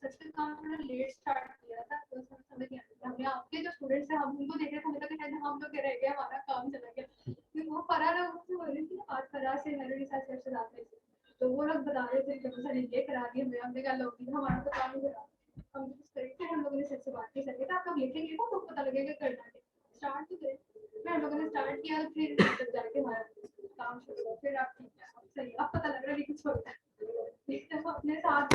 सच में काम थोड़ा लेट स्टार्ट किया था तो समझ नहीं आया। हमने आपके जो स्टूडेंट्स हैं हम उनको देख रहे थे, हमें लगा शायद हम लोग रह गए, हमारा काम चला गया। फिर वो फरार मुझसे बोल रही थी आज फरार से मेरे साथ से आते थे तो वो लोग बता रहे थे कि सर ये करा दिए हमें। हमने कहा लोग हमारा तो काम ही करा हम कुछ करें। फिर हम लोगों ने सर से बात की सर आप लोग लिखेंगे ना तो पता लगेगा करना है। स्टार्ट तो करें। फिर हम लोगों ने स्टार्ट किया फिर तब जाके हमारा काम शुरू हुआ। फिर आप ठीक है अब सही अब पता लग रहा है कि कुछ होता है अपने साथ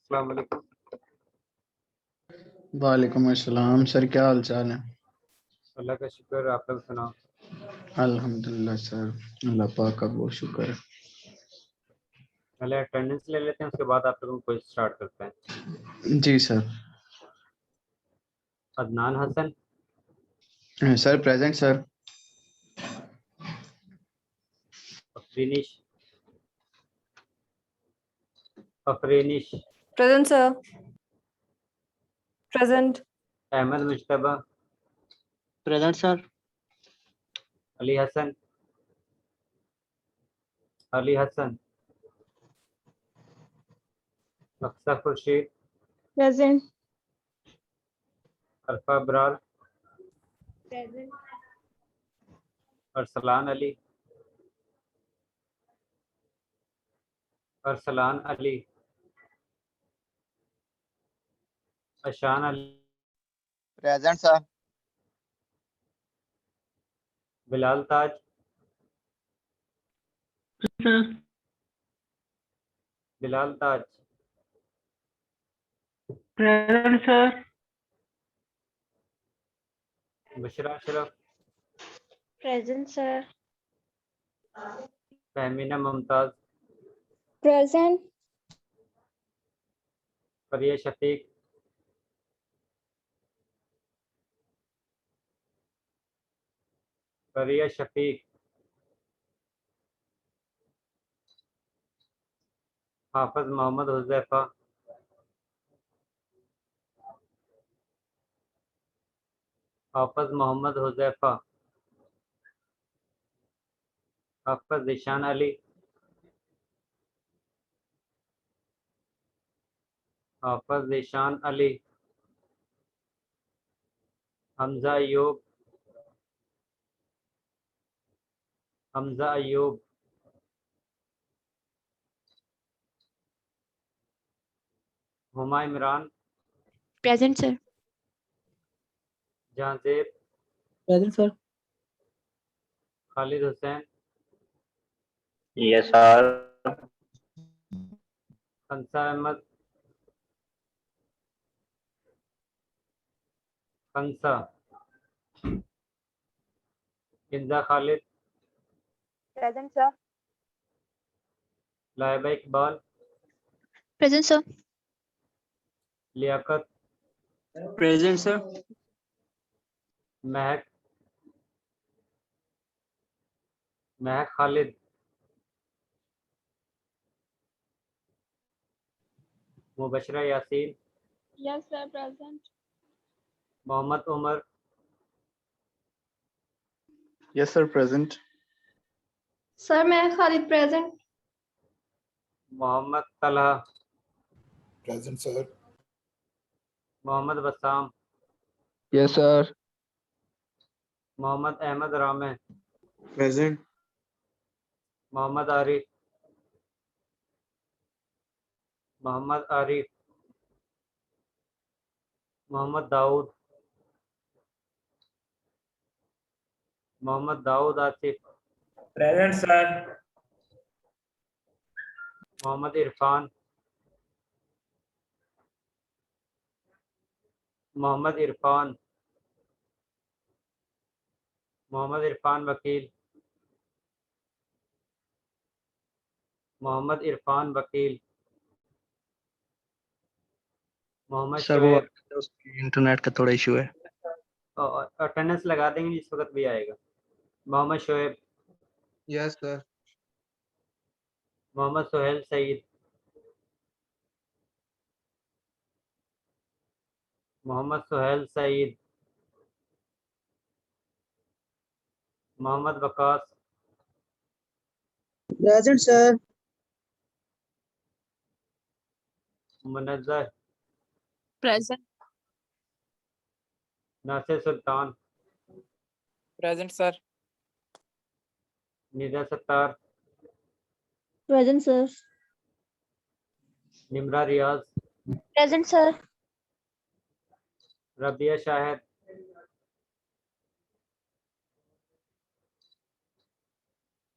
अस्सलाम वालेकुम। वालेकुम अस्सलाम सर, क्या हाल चाल है? अल्लाह का शुक्र, आप लोग सुनाओ। अल्हम्दुलिल्लाह सर, अल्लाह पाक का बहुत शुक्र है। पहले अटेंडेंस ले लेते हैं, उसके बाद आप लोगों को क्विज स्टार्ट करते हैं। जी sir. Adnan Hasan, sir present sir. Afreenish, Afreenish, Present, sir. Present. Ahmad Mujtaba, present sir. Ali Hasan, Ali Hasan, Aksar Khurshid, present. Arfa Brar, present. Arsalan Ali, Arsalan Ali, Ashan Ali, present sir. Bilal Taj, Bilal Taj, present sir. Bushra Ashraf, Present, sir. Fahmina Mumtaz, Present. Fariya Shafiq, Fariya Shafiq, Hafiz Mohammad Huzaifa, Hafiz Mohammad Huzaifa, Hafiz Zeeshan Ali, Hafiz Zeeshan Ali, Hamza Ayub, Hamza Ayub, Huma Imran, Present, sir. Jahanzeb, Present, sir. Khalid Hussain, Yes, sir. Khansa Ahmad, Khansa, Hinza Khalid, Present, sir. Laiba Iqbal, Present, sir. Liaquat, Present, sir. महक, महक Khalid, Mubashra Yasin, Yes, sir. Present. Mohammad Umar, Yes, sir. Present. Sir, मैं Khalid present. Mohammad Talha, Present, sir. Mohammad Bassam, Yes, sir. Mohammad Ahmad रामे, Present. Mohammad Arif, Mohammad Arif, Mohammad Dawood, Mohammad Dawood Asif, Present, sir. Mohammad Irfan, Mohammad Irfan, Mohammad Irfan वकील, मोहम्मद इरफान वकील, Mohammad sir वो शोएब, उसकी internet का थोड़ा issue है। Attendance लगा देंगे जिस वक्त भी आएगा। Mohammad Shoaib, yes sir. Mohammad Sohail Saeed, Mohammad Sohail Saeed, Mohammad Waqas, Present, sir. Munazzar, Present. Nasir Sultan, Present, sir. Nida Sattar, Present, sir. Nimra Riaz, Present, sir. Rabia Shahid,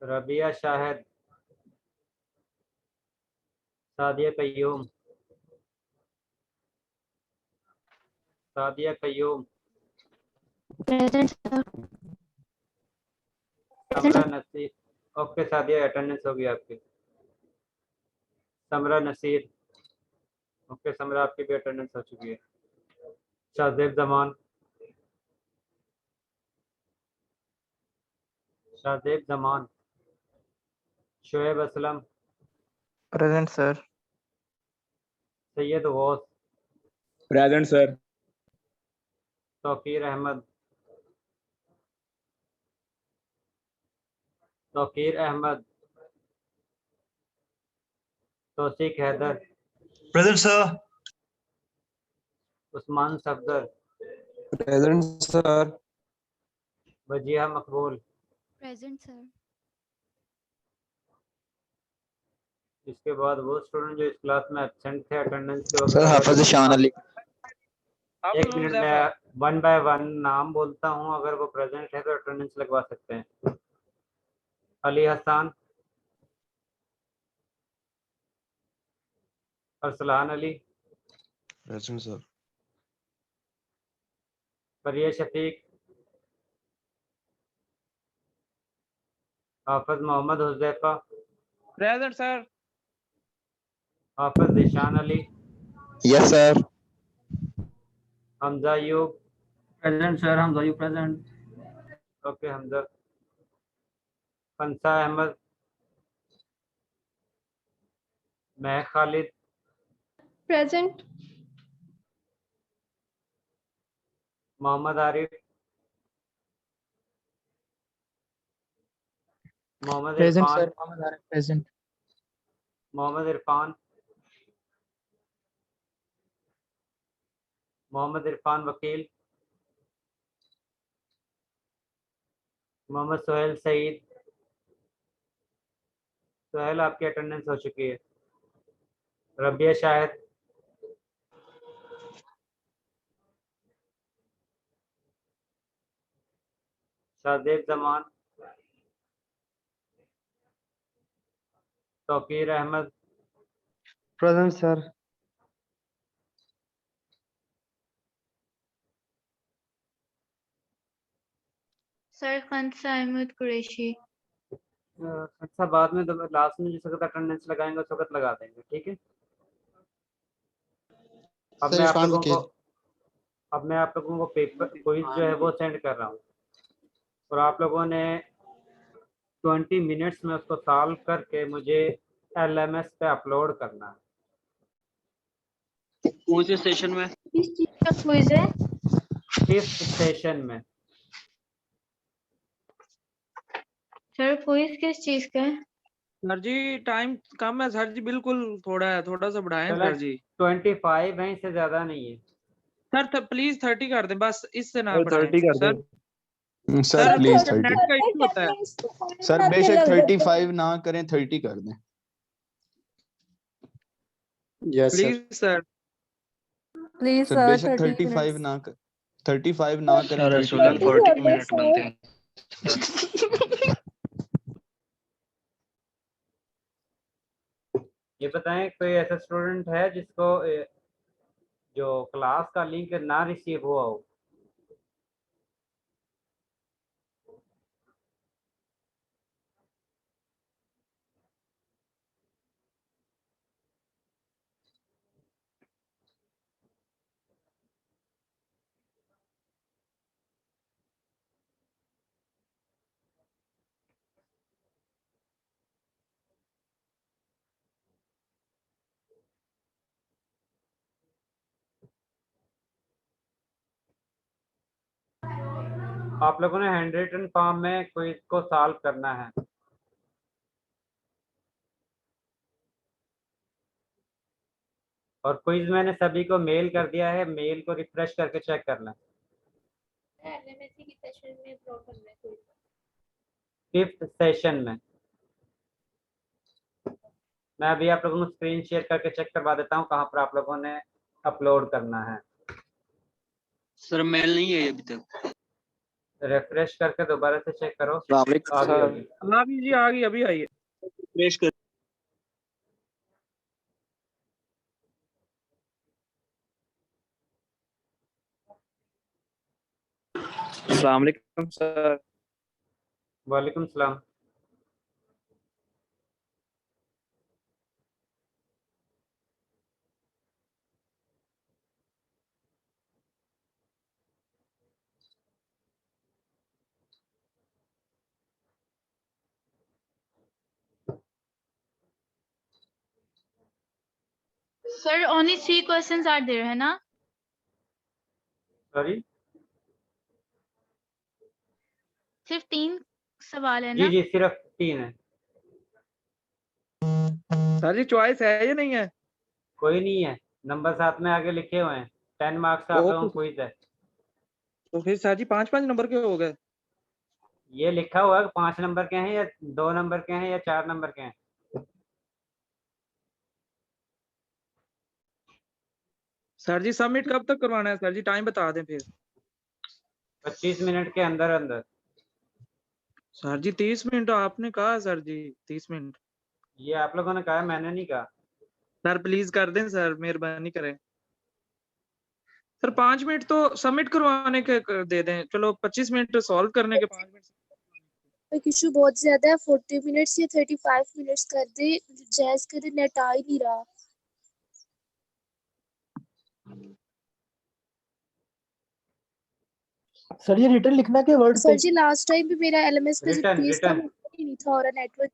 Rabia Shahid, Sadia Qayyum, Sadia Qayyum, Present, sir. Samra Naseer. Okay Sadia, attendance होगी आपकी। समरा नसीर, ओके समरा आपकी भी अटेंडेंस हो चुकी है। Shahzeb Zaman, Shahzeb Zaman, Shoaib Aslam, present sir. Syed Ghaus, Present, sir. Tauqeer Ahmad, Tauqeer Ahmad, Tauseeq Haider, present sir. Usman Safdar, present sir. Wajiha Maqbool. Present, sir. इसके बाद वो स्टूडेंट जो इस क्लास में एब्सेंट थे अटेंडेंस के वक्त। सर हाफिज शान अली। एक मिनट में वन बाय वन नाम बोलता हूँ, अगर वो प्रेजेंट है तो अटेंडेंस लगवा सकते हैं। Ali Hasan, Arsalan Ali, present sir. Fariya Shafiq, Hafiz Mohammad Huzaifa, Present, sir. Hafiz Zeeshan Ali, Yes, sir. Hamza Ayub, Present, sir. Hamza, you present. Okay Hamza, Khansa Ahmad, Mahak Khalid, Present. Mohammad Arif, Mohammad Present, Irfan, sir. Mohammed Arif, present. Mohammad Irfan, Mohammad Irfan वकील, मोहम्मद सोहेल सईद। सोहेल आपकी अटेंडेंस हो चुकी है। Rabia Shahid, Shahdeb Zaman, Tauqeer Ahmad, Present, sir. Sir Khansa Ahmad Qureshi. अच्छा बाद में लास्ट में जिस वक्त अटेंडेंस लगाएंगे उस वक्त लगा देंगे, ठीक है। अब सर मैं आप इरफान लोगों को वकील। पेपर क्विज जो है वो सेंड कर रहा हूँ और आप लोगों ने 20 मिनट्स में उसको सॉल्व करके मुझे LMS पे अपलोड करना है। कौन से सेशन में? किस चीज का क्विज है? 5th सेशन में। सर क्विज किस चीज का है? सर जी टाइम कम है सर जी, बिल्कुल थोड़ा है, थोड़ा सा बढ़ाएं चलो सर जी। 25 है, इससे ज्यादा नहीं है। सर प्लीज 30 कर दें, बस इससे ना बढ़ाएं 30 कर सर। दो। Sir please net 30। का इशू होता है सर बेशक 35 ना करें, 30 कर दें। Yes, sir. Please sir. Please sir बेशक 35 ना करें, 30 40 मिनट बनते हैं। ये बताएं कोई ऐसा स्टूडेंट है जिसको जो क्लास का लिंक ना रिसीव हुआ हो? आप लोगों ने हैंड रिटन फॉर्म में क्विज को सॉल्व करना है। और क्विज मैंने सभी को मेल कर दिया है, मेल को रिफ्रेश करके चेक कर लें। LMS की सेशन में अपलोड करना है कोई। 5th सेशन में मैं अभी आप लोगों को स्क्रीन शेयर करके चेक करवा देता हूँ कहाँ पर आप लोगों ने अपलोड करना है। सर मेल नहीं है अभी तक। रिफ्रेश करके दोबारा से चेक करो। वालेकुम आ गई सर। होगी। हाँ जी आ गई, अभी आई है। रिफ्रेश कर। अस्सलाम वालेकुम सर। वालेकुम सलाम। Sir only 3 questions are there है ना? सॉरी सिर्फ 3 सवाल है जी ना? जी सिर्फ 3 है। सर जी चॉइस है या नहीं है? कोई नहीं है, नंबर साथ में आगे लिखे हुए हैं। 10 मार्क्स का आप लोगों को क्विज है। तो फिर सर जी 5-5 नंबर के हो गए। ये लिखा हुआ है 5 नंबर के हैं या 2 नंबर के हैं या 4 नंबर के हैं। सर जी सबमिट कब तक करवाना है सर जी, टाइम बता दें फिर। 25 मिनट के अंदर अंदर। सर जी 30 मिनट आपने कहा सर जी, 30 मिनट। ये आप लोगों ने कहा, मैंने नहीं कहा। सर प्लीज कर दें सर, मेहरबानी करें सर। 5 मिनट तो सबमिट करवाने के दे दें, चलो 25 मिनट सॉल्व करने के 5 मिनट। इशू बहुत ज्यादा है, 40 मिनट्स या 35 मिनट्स कर दे, जैज करे, नेट आ ही नहीं रहा। सर ये रिटर्न लिखना के वर्ड सर पे? जी लास्ट टाइम भी मेरा एलएमएस पे रिटर्न पेज का रिटर्न ही नहीं था और नेटवर्क।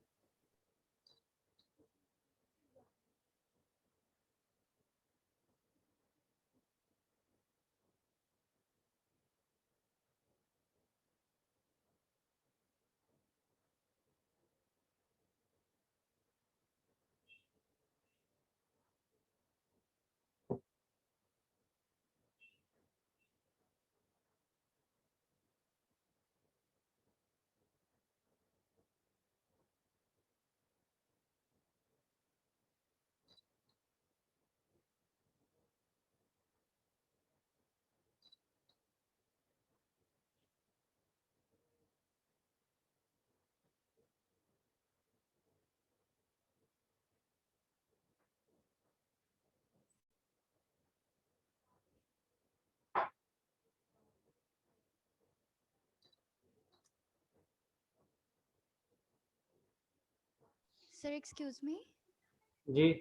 सर एक्सक्यूज मी, जी।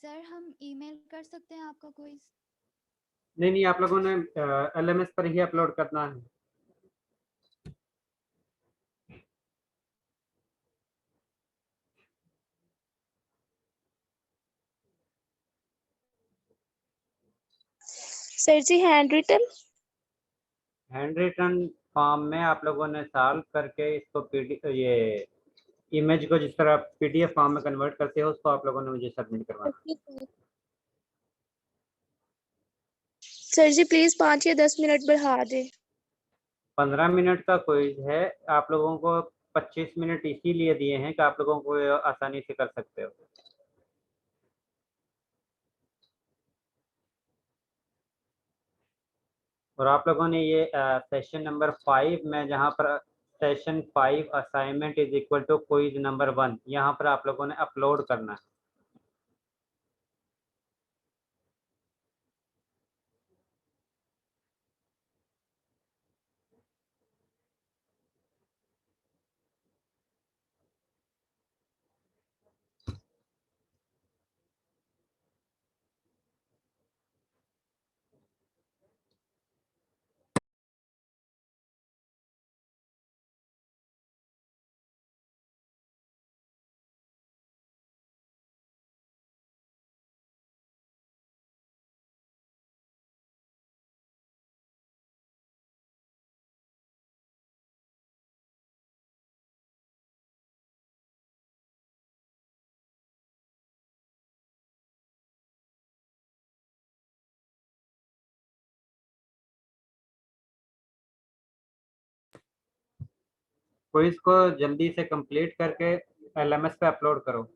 सर हम ईमेल कर सकते हैं आपका कोई? नहीं नहीं, आप लोगों ने LMS पर ही अपलोड करना है। Sir ji hand written? Hand written form में आप लोगों ने सॉल्व करके इसको ये इमेज को जिस तरह PDF फॉर्म में कन्वर्ट करते हो उसको आप लोगों ने मुझे सबमिट करवाना। सर जी प्लीज 5 या 10 मिनट बढ़ा दे। 15 मिनट का क्विज है, आप लोगों को 25 मिनट इसीलिए दिए हैं कि आप लोगों को ये आसानी से कर सकते हो। और आप लोगों ने ये सेशन नंबर 5 में, जहाँ पर session 5 assignment is equal to quiz number 1, यहाँ पर आप लोगों ने अपलोड करना है। क्विज को जल्दी से कंप्लीट करके LMS पे अपलोड करो।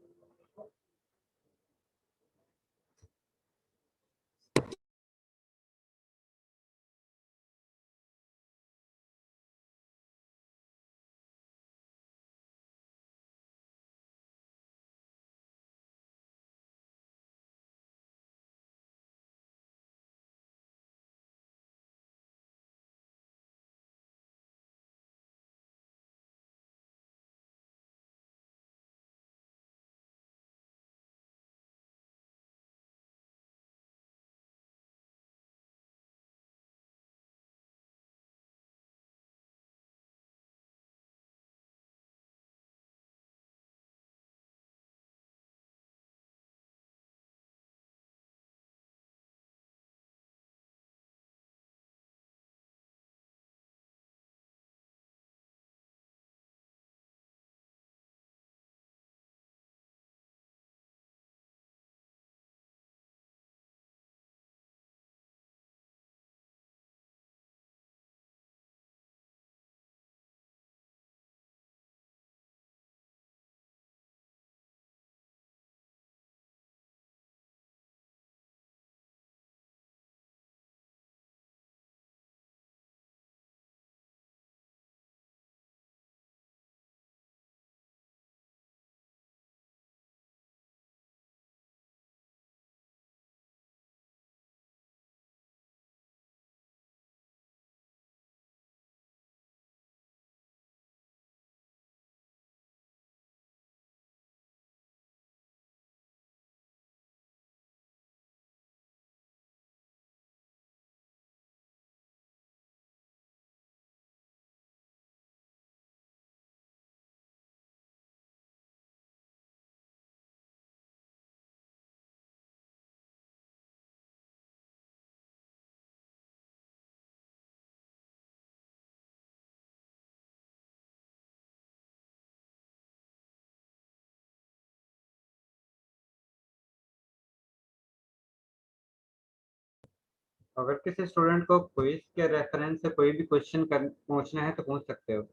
अगर किसी स्टूडेंट को क्विज के रेफरेंस से कोई भी क्वेश्चन पूछना है तो पूछ सकते हो।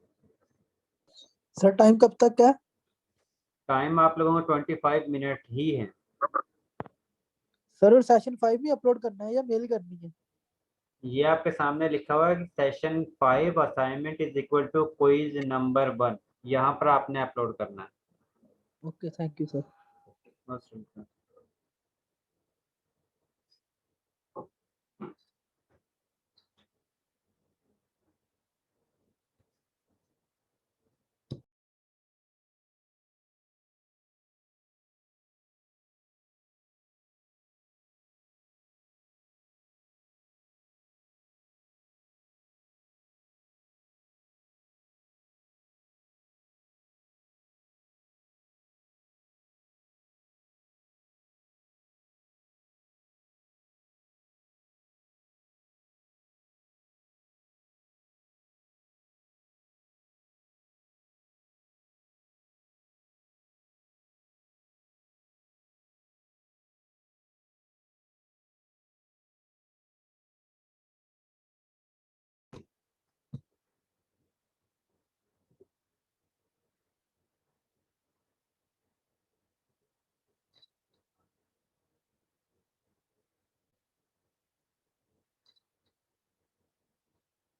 सर टाइम कब तक है? टाइम आप लोगों को 25 मिनट ही है। सर और सेशन 5 भी अपलोड करना है या मेल करनी है? ये आपके सामने लिखा हुआ है कि session 5 assignment is equal to quiz number 1, यहाँ पर आपने अपलोड करना है। Okay, thank you sir. Most welcome.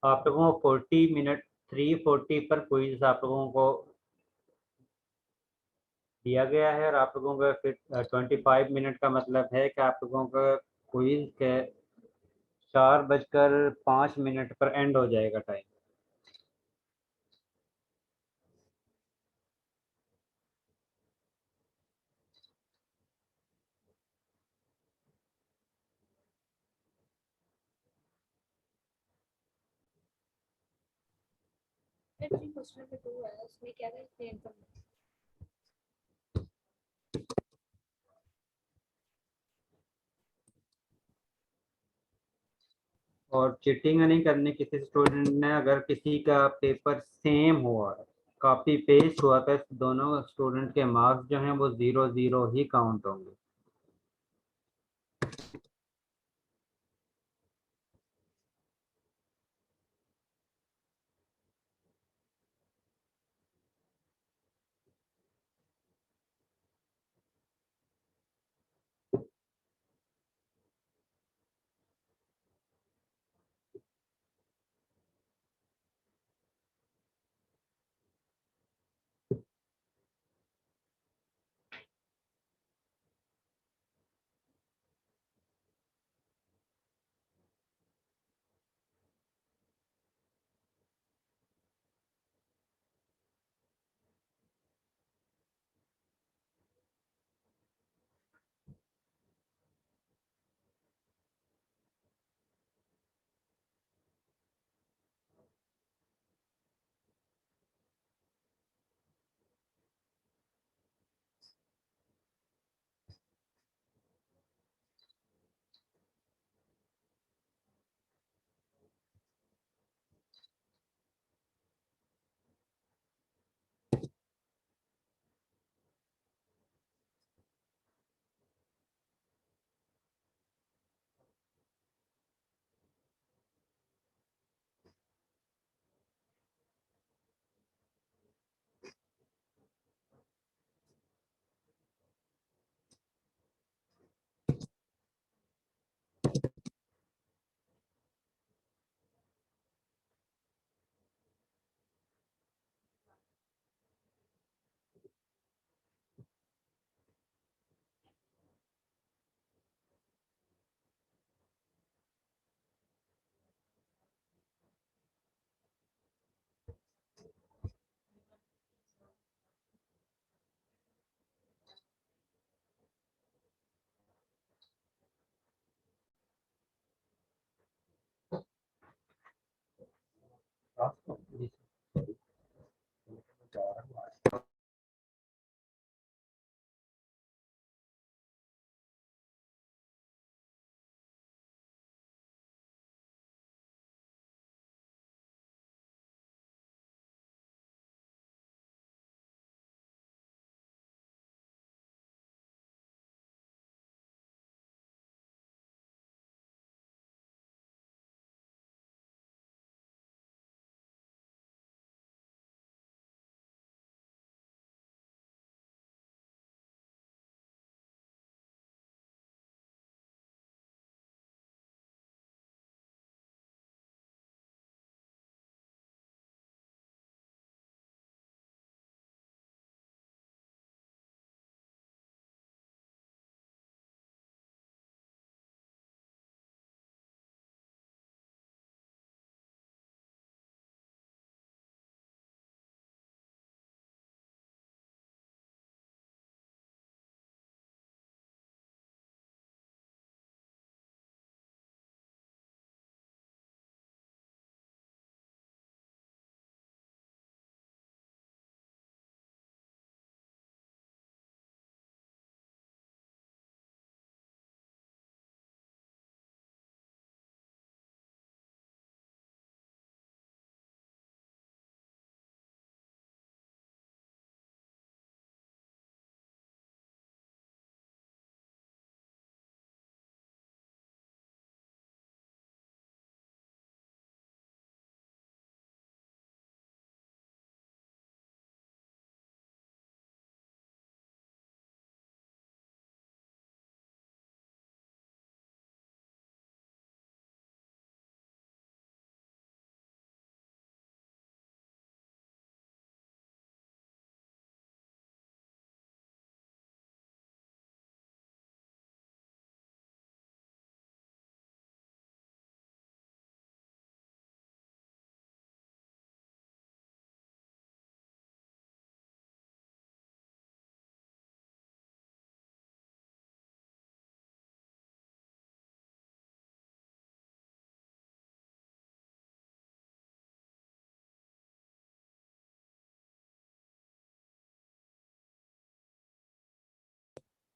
आप लोगों को 40 मिनट 3:40 पर क्विज आप लोगों को दिया गया है, और आप लोगों का फिर 25 मिनट का मतलब है कि आप लोगों का क्विज के 4:05 पर एंड हो जाएगा टाइम। उसमें क्या है और चीटिंग नहीं करनी किसी स्टूडेंट ने। अगर किसी का पेपर सेम हुआ, कॉपी पेस्ट हुआ, तो दोनों स्टूडेंट के मार्क्स जो हैं वो 0-0 ही काउंट होंगे।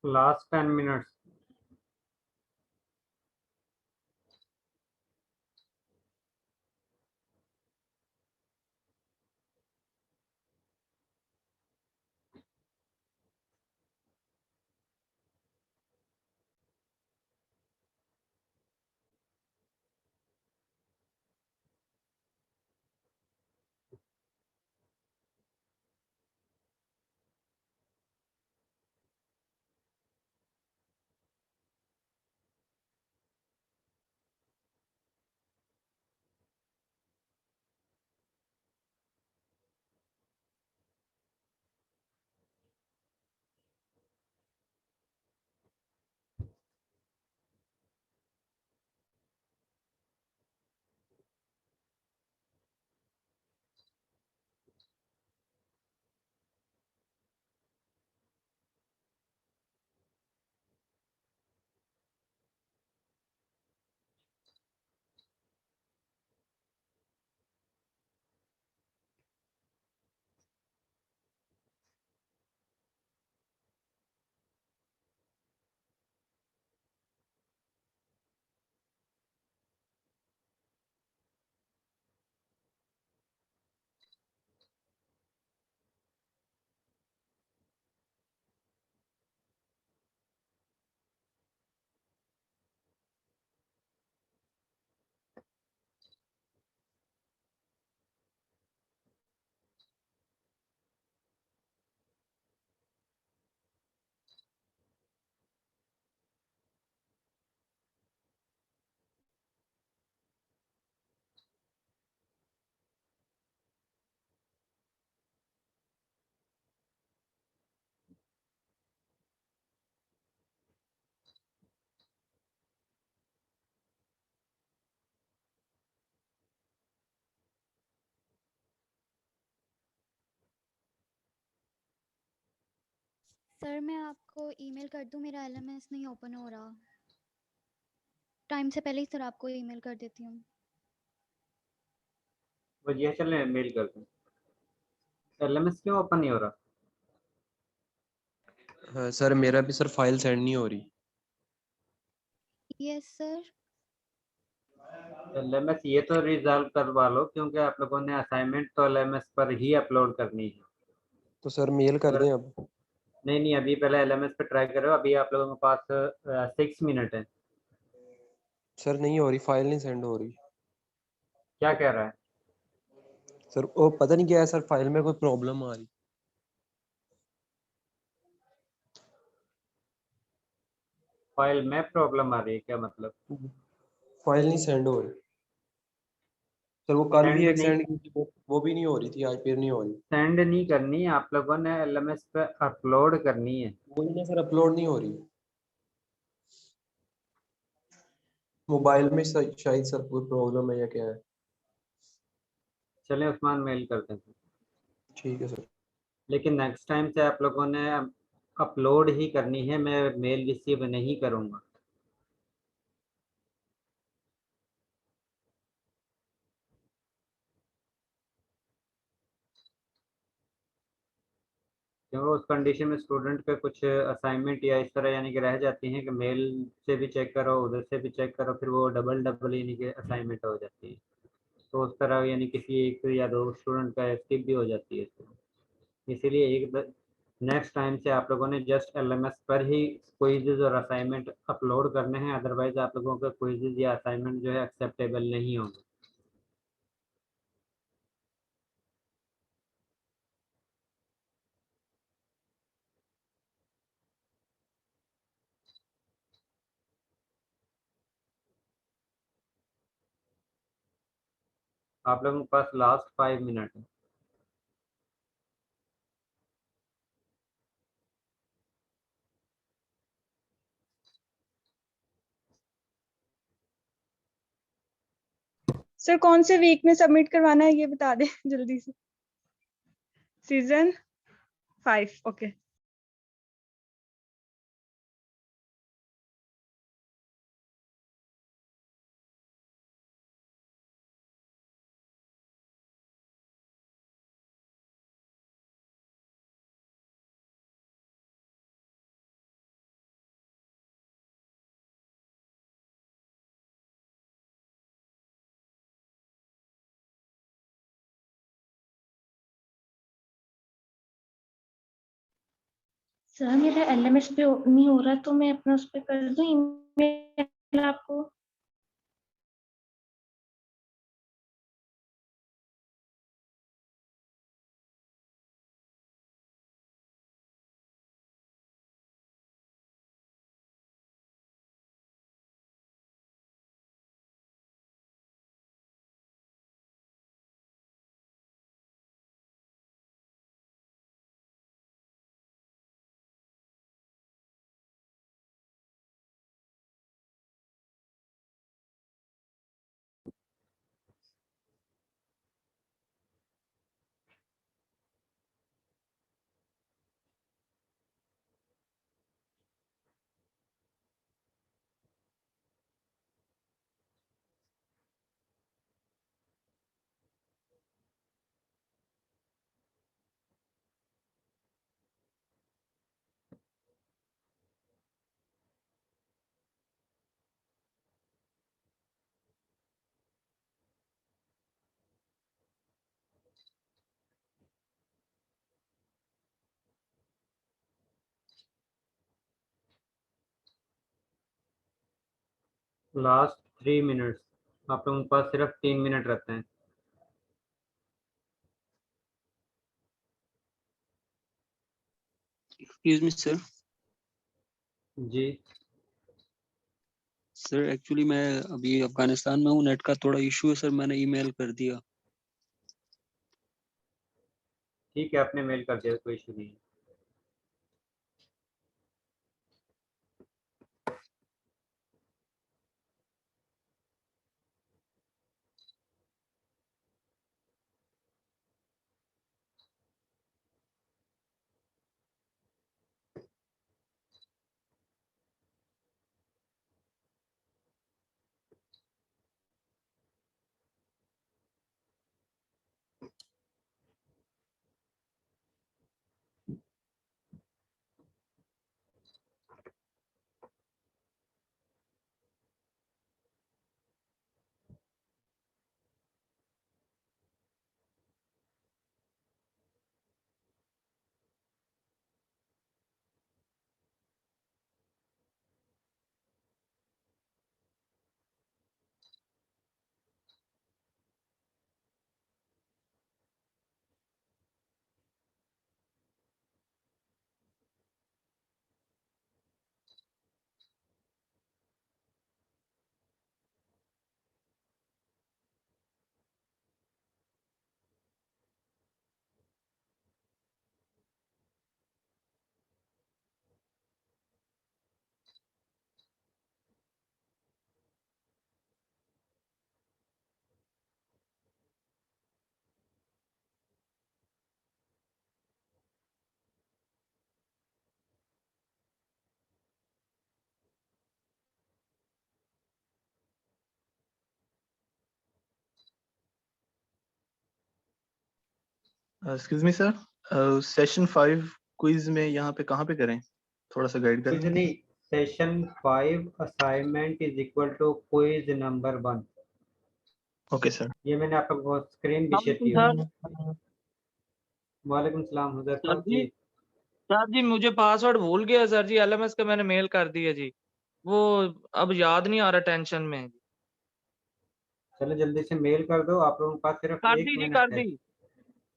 Last 10 minutes. सर मैं आपको ईमेल कर दूं, मेरा एलएमएस नहीं ओपन हो रहा। टाइम से पहले ही सर आपको ईमेल कर देती हूँ। वजह चले मेल कर दूं। LMS क्यों ओपन नहीं हो रहा? हाँ, सर मेरा भी सर फाइल सेंड नहीं हो रही। Yes sir. LMS ये तो रिजॉल्व करवा लो, क्योंकि आप लोगों ने असाइनमेंट तो LMS पर ही अपलोड करनी है। तो सर मेल कर दें अब? नहीं, अभी पहले LMS पे ट्राई करो। अभी आप लोगों के पास 6 मिनट है। सर नहीं हो रही, फाइल नहीं सेंड हो रही। क्या कह रहा है? सर वो पता नहीं क्या है सर, फाइल में कोई प्रॉब्लम आ रही। फाइल में प्रॉब्लम आ रही है क्या मतलब? फाइल नहीं सेंड हो रही सर। वो कल भी सेंड एक नहीं सेंड की थी, वो भी नहीं हो रही थी, आज फिर नहीं हो रही। सेंड नहीं करनी, आप लोगों ने LMS पे अपलोड करनी है। वही ना सर, अपलोड नहीं हो रही। मोबाइल में शायद सर कोई प्रॉब्लम है या क्या है। चलें उस्मान, मेल कर दें। ठीक है सर। लेकिन नेक्स्ट टाइम से आप लोगों ने अपलोड ही करनी है, मैं मेल रिसीव नहीं करूँगा। क्योंकि उस कंडीशन में स्टूडेंट पे कुछ असाइनमेंट या इस तरह यानी कि रह जाती हैं कि मेल से भी चेक करो, उधर से भी चेक करो, फिर वो डबल डबल यानी कि असाइनमेंट हो जाती है। तो उस तरह यानी किसी एक या दो स्टूडेंट का स्किप भी हो जाती है। इसीलिए नेक्स्ट टाइम से आप लोगों ने जस्ट LMS पर ही क्विज़ेज और असाइनमेंट अपलोड करने हैं, अदरवाइज आप लोगों का क्विज़ेज या असाइनमेंट जो है एक्सेप्टेबल नहीं होंगे। आप लोगों के पास लास्ट 5 मिनट है। सर कौन से वीक में सबमिट करवाना है ये बता दें जल्दी से। Season 5 okay. सर मेरा LMS पे नहीं हो रहा, तो मैं अपना उस पे कर दूं ईमेल आपको? लास्ट 3 मिनट्स, आप लोगों के पास सिर्फ 3 मिनट रहते हैं। Excuse me sir. जी सर एक्चुअली मैं अभी अफगानिस्तान में हूँ, नेट का थोड़ा इशू है सर, मैंने ईमेल कर दिया। ठीक है, आपने मेल कर दिया, कोई इशू नहीं है। Excuse me sir, session 5 quiz में यहाँ पे कहाँ पे करें, थोड़ा सा गाइड क्विज करें। नहीं, session 5 assignment is equal to quiz number 1। Okay sir. ये मैंने आप लोगों को स्क्रीन भी शेयर की सर हुई। वालेकुम सलाम हुजैफा सर जी। जी, सर जी मुझे पासवर्ड भूल गया सर जी, LMS का मैंने मेल कर दिया जी, वो अब याद नहीं आ रहा टेंशन में। चलो जल्दी से मेल कर दो, आप लोगों के पास सिर्फ कर 1 दी जी, मिनट कर है। दी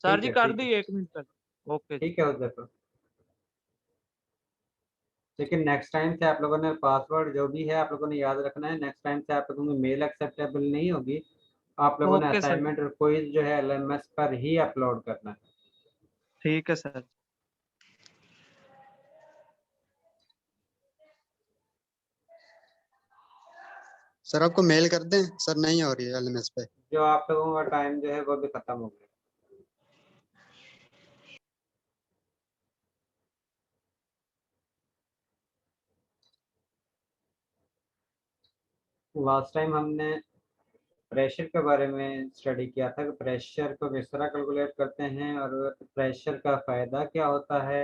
सर ठीक जी, है, कर ठीक दी, है, 1 मिनट तक। ओके जी। ठीक है हुजैफा। लेकिन नेक्स्ट टाइम से आप लोगों ने पासवर्ड जो भी है आप लोगों ने याद रखना है। नेक्स्ट टाइम से आप लोगों की मेल एक्सेप्टेबल नहीं होगी। आप लोगों ने ओके सर, असाइनमेंट और क्विज जो है LMS पर ही अपलोड करना है। ठीक है सर। सर आपको मेल कर दें, सर नहीं हो रही है LMS पे। जो आप लोगों का टाइम जो है वो भी खत्म हो गया। लास्ट टाइम हमने प्रेशर के बारे में स्टडी किया था कि प्रेशर को किस तरह कैलकुलेट करते हैं और प्रेशर का फ़ायदा क्या होता है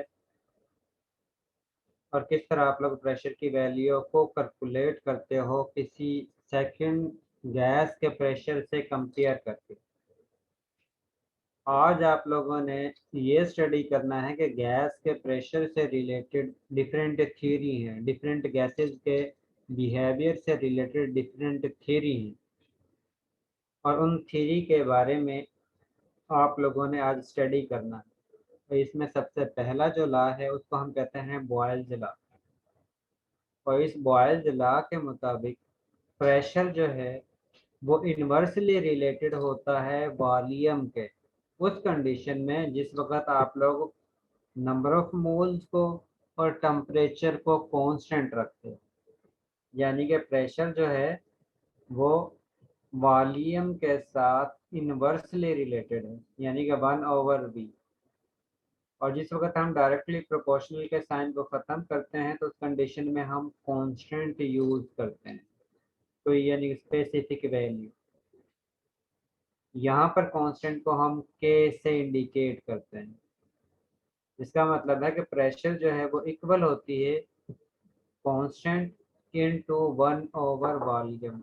और किस तरह आप लोग प्रेशर की वैल्यू को कैलकुलेट करते हो किसी सेकंड गैस के प्रेशर से कंपेयर करके। आज आप लोगों ने ये स्टडी करना है कि गैस के प्रेशर से रिलेटेड डिफरेंट थ्योरी हैं, डिफरेंट गैसेस के बिहेवियर से रिलेटेड डिफरेंट थ्योरी हैं, और उन थ्योरी के बारे में आप लोगों ने आज स्टडी करना है। तो इसमें सबसे पहला जो लॉ है उसको हम कहते हैं बॉयल्स लॉ, और इस बॉयल्स लॉ के मुताबिक प्रेशर जो है वो इन्वर्सली रिलेटेड होता है वॉल्यूम के, उस कंडीशन में जिस वक्त आप लोग नंबर ऑफ मोल्स को और टेम्परेचर को कांस्टेंट रखते हैं। यानी कि प्रेशर जो है वो वॉल्यूम के साथ इन्वर्सली रिलेटेड है, यानी कि 1/v। और जिस वक्त हम डायरेक्टली प्रोपोर्शनल के साइन को ख़त्म करते हैं तो उस कंडीशन में हम कांस्टेंट यूज़ करते हैं, तो यानी स्पेसिफिक वैल्यू। यहाँ पर कांस्टेंट को हम k से इंडिकेट करते हैं। इसका मतलब है कि प्रेशर जो है वो इक्वल होती है कांस्टेंट इनटू 1/वॉल्यूम।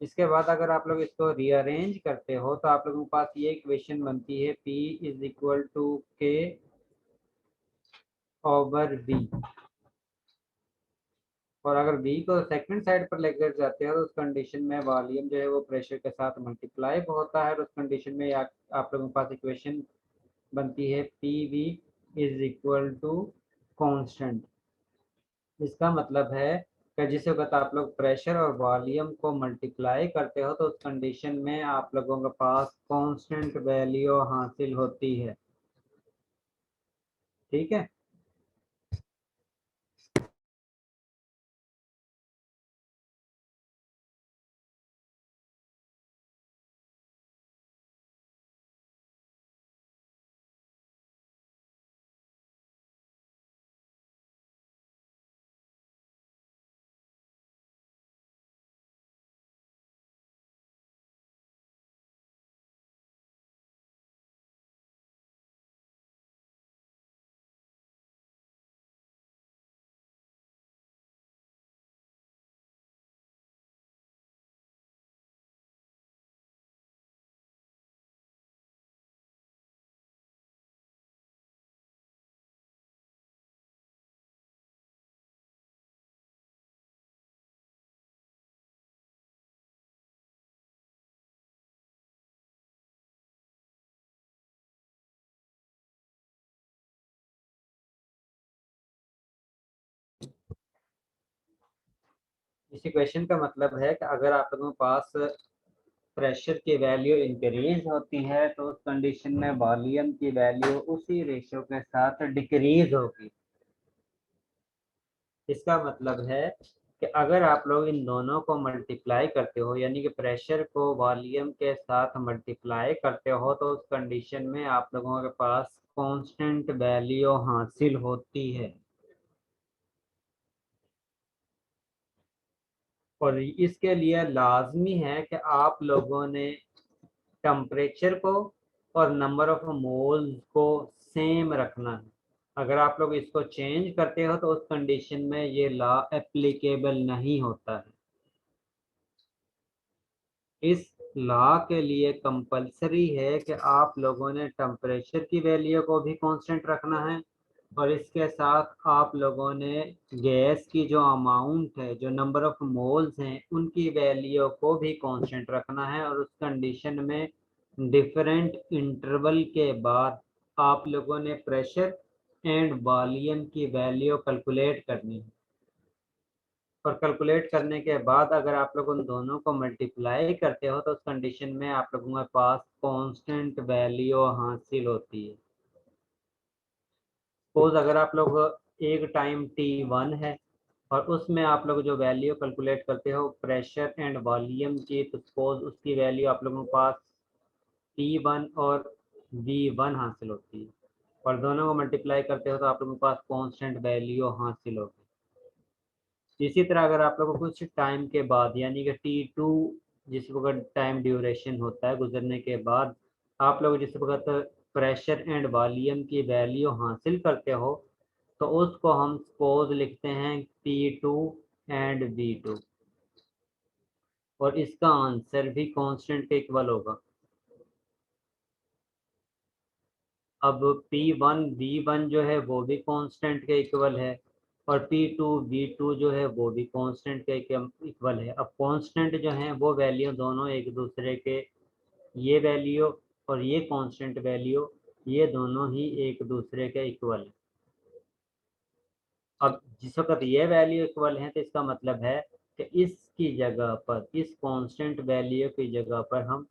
इसके बाद अगर आप लोग इसको रीअरेंज करते हो तो आप लोगों के पास ये इक्वेशन बनती है P = K/V। और अगर v को सेकंड साइड पर लेकर जाते हो तो उस कंडीशन में वॉल्यूम जो है वो प्रेशर के साथ मल्टीप्लाई होता है, और उस कंडीशन में आप लोगों के पास इक्वेशन बनती है PV = कांस्टेंट। इसका मतलब है कि जिस वक्त आप लोग प्रेशर और वॉल्यूम को मल्टीप्लाई करते हो तो उस कंडीशन में आप लोगों के पास कांस्टेंट वैल्यू हासिल होती है। ठीक है। इस इक्वेशन का मतलब है कि अगर आप लोगों के पास प्रेशर की वैल्यू इंक्रीज होती है तो उस कंडीशन में वॉल्यूम की वैल्यू उसी रेशियो के साथ डिक्रीज होगी। इसका मतलब है कि अगर आप लोग इन दोनों को मल्टीप्लाई करते हो, यानी कि प्रेशर को वॉल्यूम के साथ मल्टीप्लाई करते हो, तो उस कंडीशन में आप लोगों के पास कांस्टेंट वैल्यू हासिल होती है। और इसके लिए लाजमी है कि आप लोगों ने टेम्परेचर को और नंबर ऑफ मोल्स को सेम रखना है। अगर आप लोग इसको चेंज करते हो तो उस कंडीशन में ये लॉ एप्लीकेबल नहीं होता है। इस लॉ के लिए कंपलसरी है कि आप लोगों ने टेम्परेचर की वैल्यू को भी कांस्टेंट रखना है, और इसके साथ आप लोगों ने गैस की जो अमाउंट है, जो नंबर ऑफ मोल्स हैं, उनकी वैल्यू को भी कांस्टेंट रखना है। और उस कंडीशन में डिफरेंट इंटरवल के बाद आप लोगों ने प्रेशर एंड वॉल्यूम की वैल्यू कैलकुलेट करनी है। और कैलकुलेट करने के बाद अगर आप लोग उन दोनों को मल्टीप्लाई करते हो तो उस कंडीशन में आप लोगों के पास कांस्टेंट वैल्यू हासिल होती है। सपोज अगर आप लोग एक टाइम t1 है और उसमें आप लोग जो वैल्यू कैलकुलेट करते हो प्रेशर एंड वॉल्यूम की, तो सपोज उसकी वैल्यू आप लोगों के पास P1 और V1 हासिल होती है, और दोनों को मल्टीप्लाई करते हो तो आप लोगों के पास कांस्टेंट वैल्यू हासिल होगी। इसी तरह अगर आप लोगों को कुछ टाइम के बाद, यानी कि T2 जिस वक्त टाइम ड्यूरेशन होता है गुजरने के बाद, आप लोग जिस वक्त प्रेशर एंड वॉल्यूम की वैल्यू हासिल करते हो तो उसको हम सपोज लिखते हैं P2 एंड V2। और इसका आंसर भी कांस्टेंट के इक्वल होगा। अब P1 V1 जो है वो भी कांस्टेंट के इक्वल है और P2 V2 जो है वो भी कांस्टेंट के इक्वल है। अब कांस्टेंट जो है वो वैल्यू दोनों एक दूसरे के, ये वैल्यू और ये कांस्टेंट वैल्यू, ये दोनों ही एक दूसरे के इक्वल है। अब जिस वक्त ये वैल्यू इक्वल है तो इसका मतलब है कि इसकी जगह पर, इस कांस्टेंट वैल्यू की जगह पर हम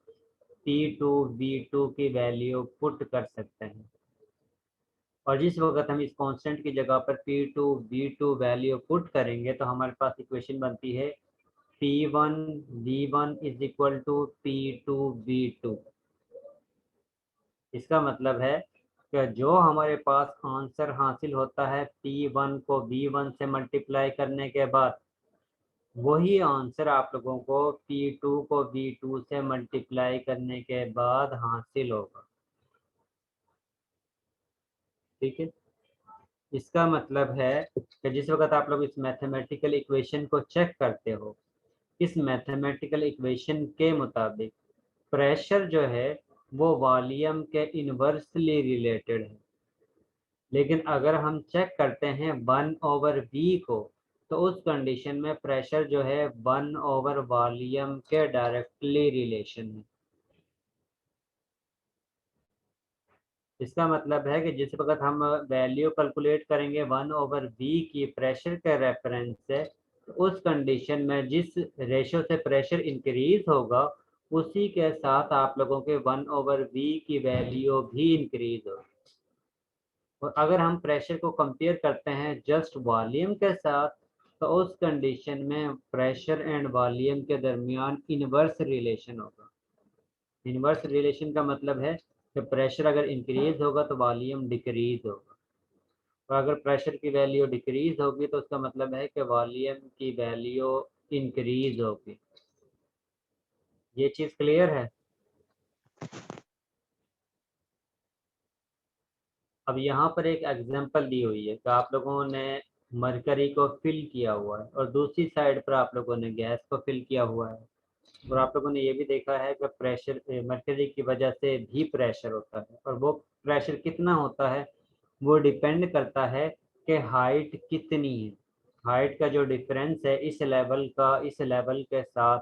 P2 V2 की वैल्यू पुट कर सकते हैं। और जिस वक्त हम इस कांस्टेंट की जगह पर P2 V2 वैल्यू पुट करेंगे तो हमारे पास इक्वेशन बनती है P1 V1 is equal to P2 V2। इसका मतलब है कि जो हमारे पास आंसर हासिल होता है P1 को V1 से मल्टीप्लाई करने के बाद, वही आंसर आप लोगों को P2 को V2 से मल्टीप्लाई करने के बाद हासिल होगा। ठीक है, इसका मतलब है कि जिस वक्त आप लोग इस मैथमेटिकल इक्वेशन को चेक करते हो, इस मैथमेटिकल इक्वेशन के मुताबिक प्रेशर जो है वो वॉल्यूम के इन्वर्सली रिलेटेड है। लेकिन अगर हम चेक करते हैं 1/v को, तो उस कंडीशन में प्रेशर जो है 1/वॉल्यूम के डायरेक्टली रिलेशन है। इसका मतलब है कि जिस वक्त हम वैल्यू कैलकुलेट करेंगे 1/v की प्रेशर के रेफरेंस से, तो उस कंडीशन में जिस रेशो से प्रेशर इंक्रीज होगा उसी के साथ आप लोगों के 1/v की वैल्यू भी इंक्रीज होगी। और अगर हम प्रेशर को कंपेयर करते हैं जस्ट वॉल्यूम के साथ, तो उस कंडीशन में प्रेशर एंड वॉल्यूम के दरमियान इन्वर्स रिलेशन होगा। इन्वर्स रिलेशन का मतलब है कि प्रेशर अगर इंक्रीज होगा तो वॉल्यूम डिक्रीज होगा, और अगर प्रेशर की वैल्यू डिक्रीज होगी तो उसका मतलब है कि वॉल्यूम की वैल्यू इंक्रीज होगी। ये चीज़ क्लियर है? अब यहाँ पर एक एग्जांपल दी हुई है कि आप लोगों ने मरकरी को फिल किया हुआ है और दूसरी साइड पर आप लोगों ने गैस को फिल किया हुआ है, और आप लोगों ने ये भी देखा है कि प्रेशर मरकरी की वजह से भी प्रेशर होता है, और वो प्रेशर कितना होता है वो डिपेंड करता है कि हाइट कितनी है। हाइट का जो डिफरेंस है इस लेवल का इस लेवल के साथ,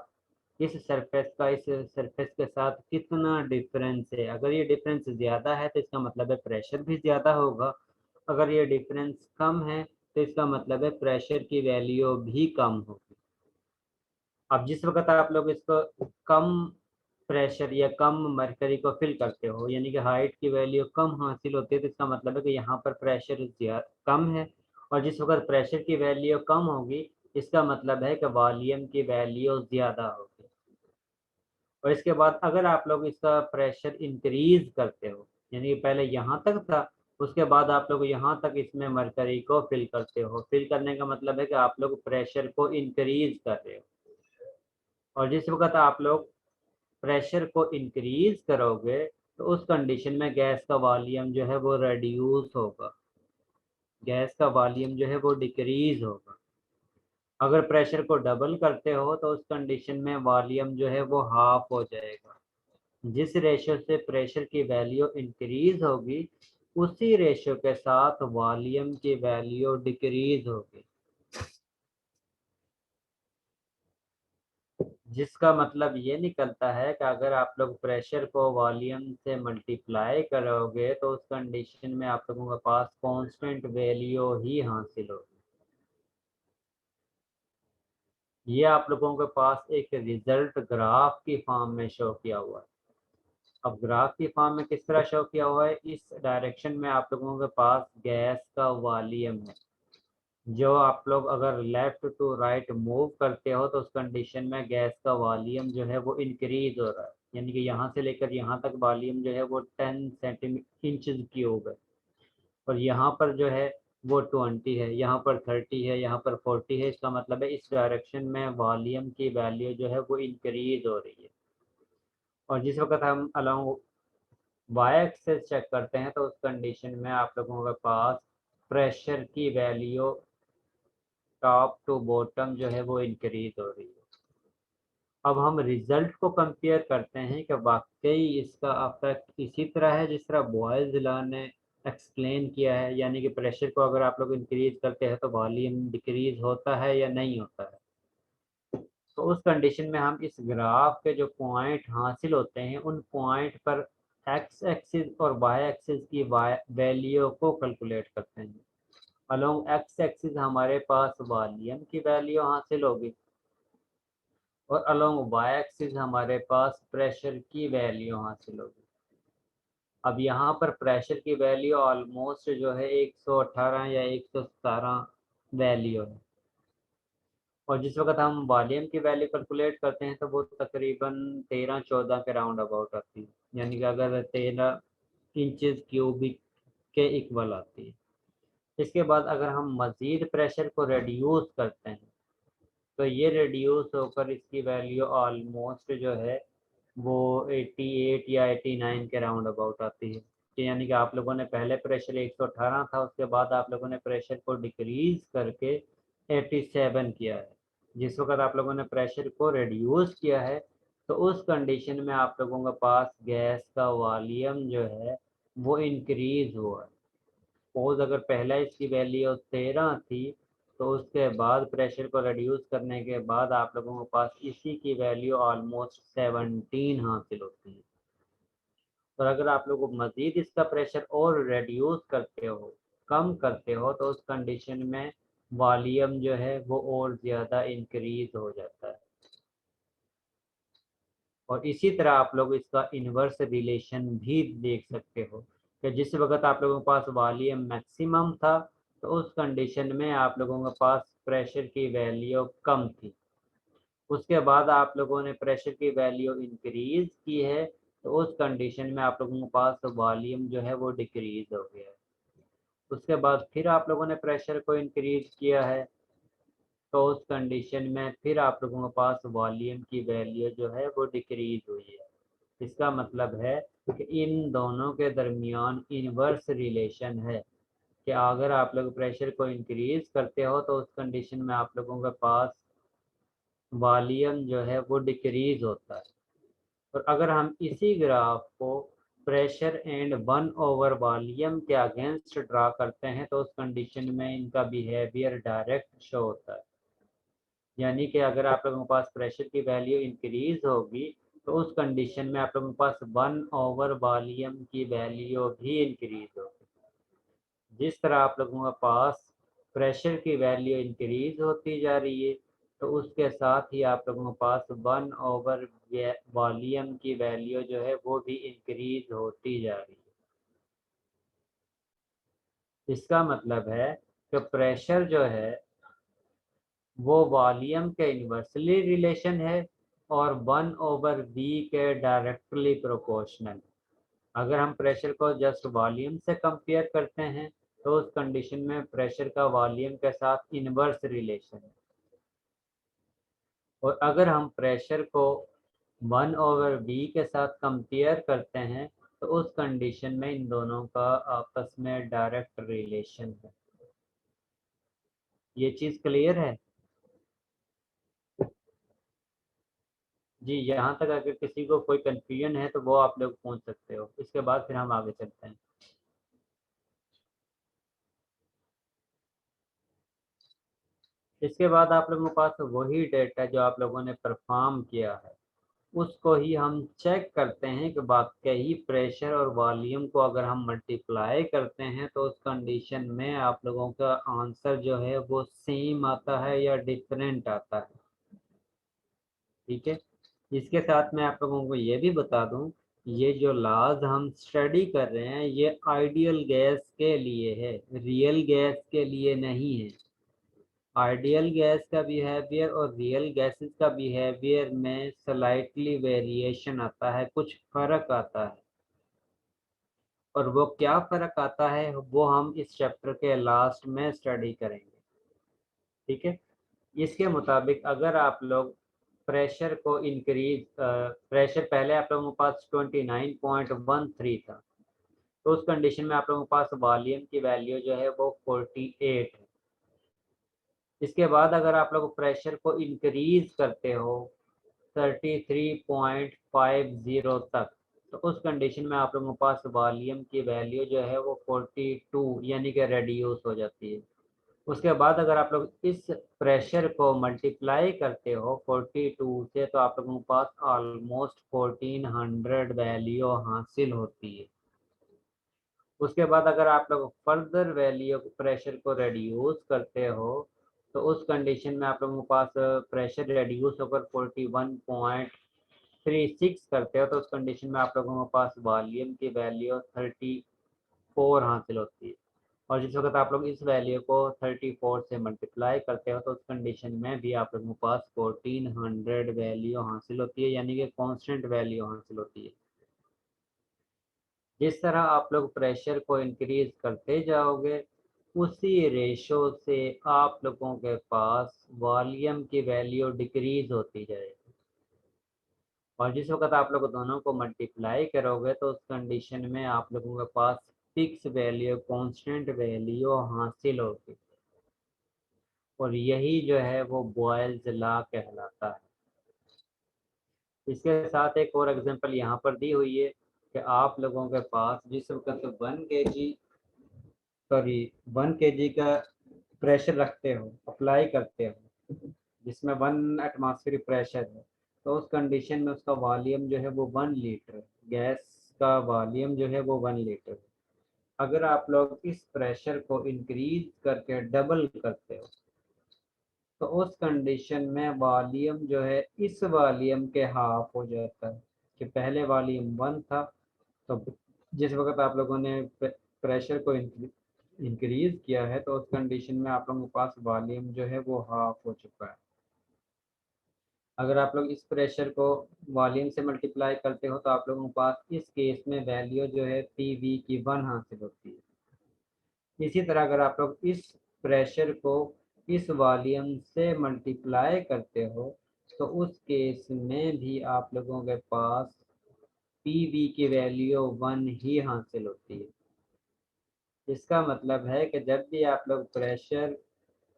इस सरफेस का इस सरफेस के साथ कितना डिफरेंस है। अगर ये डिफरेंस ज़्यादा है तो इसका मतलब है प्रेशर भी ज़्यादा होगा, अगर ये डिफरेंस कम है तो इसका मतलब है प्रेशर की वैल्यू भी कम होगी। अब जिस वक्त आप लोग इसको कम प्रेशर या कम मरकरी को फिल करते हो, यानी कि हाइट की वैल्यू कम हासिल होती है, तो इसका मतलब है कि यहाँ पर प्रेशर कम है, और जिस वक्त प्रेशर की वैल्यू कम होगी इसका मतलब है कि वॉल्यूम की वैल्यू ज़्यादा होगी। और इसके बाद अगर आप लोग इसका प्रेशर इंक्रीज करते हो, यानी कि पहले यहाँ तक था, उसके बाद आप लोग यहाँ तक इसमें मरकरी को फिल करते हो। फिल करने का मतलब है कि आप लोग प्रेशर को इंक्रीज कर रहे हो, और जिस वक्त आप लोग प्रेशर को इंक्रीज करोगे तो उस कंडीशन में गैस का वॉल्यूम जो है वो रिड्यूस होगा, गैस का वॉल्यूम जो है वो डिक्रीज होगा। अगर प्रेशर को डबल करते हो तो उस कंडीशन में वॉल्यूम जो है वो हाफ हो जाएगा। जिस रेशो से प्रेशर की वैल्यू इंक्रीज होगी उसी रेशो के साथ वॉल्यूम की वैल्यू डिक्रीज होगी, जिसका मतलब ये निकलता है कि अगर आप लोग प्रेशर को वॉल्यूम से मल्टीप्लाई करोगे तो उस कंडीशन में आप लोगों के पास कांस्टेंट वैल्यू ही हासिल होगी। ये आप लोगों के पास एक रिजल्ट ग्राफ की फॉर्म में शो किया हुआ है। अब ग्राफ की फॉर्म में किस तरह शो किया हुआ है, इस डायरेक्शन में आप लोगों के पास गैस का वॉल्यूम है, जो आप लोग अगर लेफ्ट टू राइट मूव करते हो तो उस कंडीशन में गैस का वॉल्यूम जो है वो इंक्रीज हो रहा है, यानी कि यहाँ से लेकर यहाँ तक वॉल्यूम जो है वो 10 इंचेस क्यूब है, और यहाँ पर जो है वो 20 है, यहाँ पर 30 है, यहाँ पर 40 है। इसका मतलब है इस डायरेक्शन में वॉल्यूम की वैल्यू जो है वो इंक्रीज हो रही है। और जिस वक्त हम अलोंग वाई एक्सेस चेक करते हैं तो उस कंडीशन में आप लोगों के पास प्रेशर की वैल्यू टॉप टू बॉटम जो है वो इंक्रीज हो रही है। अब हम रिजल्ट को कंपेयर करते हैं कि वाकई इसका अफेक्ट इसी तरह है जिस तरह बॉयज लॉ ने एक्सप्लेन किया है, यानी कि प्रेशर को अगर आप लोग इंक्रीज करते हैं तो वॉल्यूम डिक्रीज होता है या नहीं होता है। तो उस कंडीशन में हम इस ग्राफ के जो पॉइंट हासिल होते हैं उन पॉइंट पर एक्स एक्सिस और वाई एक्सिस की वैल्यू को कैलकुलेट करते हैं। अलोंग एक्स एक्सिस हमारे पास वॉल्यूम की वैल्यू हासिल होगी और अलोंग वाई एक्सिस हमारे पास प्रेशर की वैल्यू हासिल होगी। अब यहाँ पर प्रेशर की वैल्यू ऑलमोस्ट जो है 118 या 117 वैल्यू है, और जिस वक्त हम वॉल्यूम की वैल्यू कैलकुलेट करते हैं तो वो तकरीबन 13-14 के राउंड अबाउट आती है, यानी कि अगर 13 इंचेस क्यूबिक के इक्वल आती है। इसके बाद अगर हम मज़ीद प्रेशर को रिड्यूस करते हैं तो ये रिड्यूस होकर इसकी वैल्यू ऑलमोस्ट जो है वो 88 या 89 के राउंड अबाउट आती है, कि यानी कि आप लोगों ने पहले प्रेशर 118 था, उसके बाद आप लोगों ने प्रेशर को डिक्रीज करके 87 किया है। जिस वक्त आप लोगों ने प्रेशर को रिड्यूस किया है तो उस कंडीशन में आप लोगों के पास गैस का वॉल्यूम जो है वो इंक्रीज हुआ है। सपोज अगर पहला इसकी वैल्यू 13 थी तो उसके बाद प्रेशर को रिड्यूस करने के बाद आप लोगों के पास इसी की वैल्यू ऑलमोस्ट 17 हासिल होती है। और अगर आप लोग मज़ीद इसका प्रेशर और रिड्यूस करते हो, कम करते हो, तो उस कंडीशन में वॉल्यूम जो है वो और ज़्यादा इंक्रीज हो जाता है। और इसी तरह आप लोग इसका इन्वर्स रिलेशन भी देख सकते हो कि जिस वक्त आप लोगों के पास वॉल्यूम मैक्सिमम था तो उस कंडीशन में आप लोगों के पास प्रेशर की वैल्यू कम थी, उसके बाद आप लोगों ने प्रेशर की वैल्यू इंक्रीज की है तो उस कंडीशन में आप लोगों के पास वॉल्यूम जो है वो डिक्रीज हो गया है। उसके बाद फिर आप लोगों ने प्रेशर को इंक्रीज किया है तो उस कंडीशन में फिर आप लोगों के पास वॉल्यूम की वैल्यू जो है वो डिक्रीज हुई है। इसका मतलब है कि इन दोनों के दरमियान इन्वर्स रिलेशन है कि अगर आप लोग प्रेशर को इंक्रीज करते हो तो उस कंडीशन में आप लोगों के पास वॉल्यूम जो है वो डिक्रीज होता है। और अगर हम इसी ग्राफ को प्रेशर एंड 1 ओवर वॉल्यूम के अगेंस्ट ड्रा करते हैं तो उस कंडीशन में इनका बिहेवियर डायरेक्ट शो होता है, यानी कि अगर आप लोगों के पास प्रेशर की वैल्यू इंक्रीज होगी तो उस कंडीशन में आप लोगों के पास 1 ओवर वॉल्यूम की वैल्यू भी इंक्रीज होगी। जिस तरह आप लोगों के पास प्रेशर की वैल्यू इंक्रीज होती जा रही है तो उसके साथ ही आप लोगों के पास 1 ओवर वॉल्यूम की वैल्यू जो है वो भी इंक्रीज होती जा रही है। इसका मतलब है कि प्रेशर जो है वो वॉल्यूम के इन्वर्सली रिलेशन है और 1 ओवर v के डायरेक्टली प्रोपोर्शनल। अगर हम प्रेशर को जस्ट वॉल्यूम से कंपेयर करते हैं तो उस कंडीशन में प्रेशर का वॉल्यूम के साथ इन्वर्स रिलेशन है, और अगर हम प्रेशर को 1 ओवर v के साथ कंपेयर करते हैं तो उस कंडीशन में इन दोनों का आपस में डायरेक्ट रिलेशन है। ये चीज़ क्लियर है जी? यहाँ तक अगर किसी को कोई कंफ्यूजन है तो वो आप लोग पूछ सकते हो, इसके बाद फिर हम आगे चलते हैं। इसके बाद आप लोगों के पास वही डेटा जो आप लोगों ने परफॉर्म किया है उसको ही हम चेक करते हैं कि वाकई प्रेशर और वॉल्यूम को अगर हम मल्टीप्लाई करते हैं तो उस कंडीशन में आप लोगों का आंसर जो है वो सेम आता है या डिफरेंट आता है। ठीक है, इसके साथ मैं आप लोगों को ये भी बता दूं, ये जो लॉज हम स्टडी कर रहे हैं ये आइडियल गैस के लिए है, रियल गैस के लिए नहीं है। आइडियल गैस का बिहेवियर और रियल गैसेस का बिहेवियर में स्लाइटली वेरिएशन आता है, कुछ फर्क आता है, और वो क्या फर्क आता है वो हम इस चैप्टर के लास्ट में स्टडी करेंगे। ठीक है, इसके मुताबिक अगर आप लोग प्रेशर को इंक्रीज प्रेशर पहले आप लोगों के पास 29.13 था तो उस कंडीशन में आप लोगों के पास वॉल्यूम की वैल्यू जो है वो 48 है। इसके बाद अगर आप लोग प्रेशर को इंक्रीज करते हो 33.50 तक, तो उस कंडीशन में आप लोगों के पास वॉल्यूम की वैल्यू जो है वो 42 यानी कि रेड्यूस हो जाती है। उसके बाद अगर आप लोग इस प्रेशर को मल्टीप्लाई करते हो 42 से, तो आप लोगों के पास ऑलमोस्ट 1400 वैल्यू हासिल होती है। उसके बाद अगर आप लोग फर्दर वैल्यू प्रेशर को रेड्यूस करते हो, तो उस कंडीशन में आप लोगों के पास प्रेशर रेड्यूस होकर 41.36 करते हो, तो उस कंडीशन में आप लोगों के पास वॉल्यूम की वैल्यू 34 हासिल होती है। और जिस वक्त आप लोग इस वैल्यू को 34 से मल्टीप्लाई करते हो, तो उस कंडीशन में भी आप लोगों के पास 1400 वैल्यू हासिल होती है, यानी कि कांस्टेंट वैल्यू हासिल होती है। जिस तरह आप लोग प्रेशर को इंक्रीज करते जाओगे, उसी रेशो से आप लोगों के पास वॉल्यूम की वैल्यू डिक्रीज होती जाएगी। और जिस वक्त आप लोग दोनों को मल्टीप्लाई करोगे, तो उस कंडीशन में आप लोगों के पास फिक्स वैल्यू, कांस्टेंट वैल्यू हासिल होगी। और यही जो है वो बॉयल्स लॉ कहलाता है। इसके साथ एक और एग्जांपल यहाँ पर दी हुई है कि आप लोगों के पास जिस वक्त 1 kg का प्रेशर रखते हो, अप्लाई करते हो, जिसमें 1 एटमॉस्फेरिक प्रेशर है, तो उस कंडीशन में उसका वॉल्यूम जो है वो 1 लीटर, गैस का वॉल्यूम जो है वो 1 लीटर। अगर आप लोग इस प्रेशर को इंक्रीज करके डबल करते हो, तो उस कंडीशन में वॉल्यूम जो है इस वॉल्यूम के हाफ हो जाता है। कि पहले वॉल्यूम 1 था, तो जिस वक्त आप लोगों ने प्रेशर को इंक्रीज किया है, तो उस कंडीशन में आप लोगों के पास वॉल्यूम जो है वो हाफ हो चुका है। अगर आप लोग इस प्रेशर को वॉल्यूम से मल्टीप्लाई करते हो, तो आप लोगों के पास इस केस में वैल्यू जो है PV की 1 हासिल होती है। इसी तरह अगर आप लोग इस प्रेशर को इस वॉल्यूम से मल्टीप्लाई करते हो, तो उस केस में भी आप लोगों के पास PV की वैल्यू 1 ही हासिल होती है। इसका मतलब है कि जब भी आप लोग प्रेशर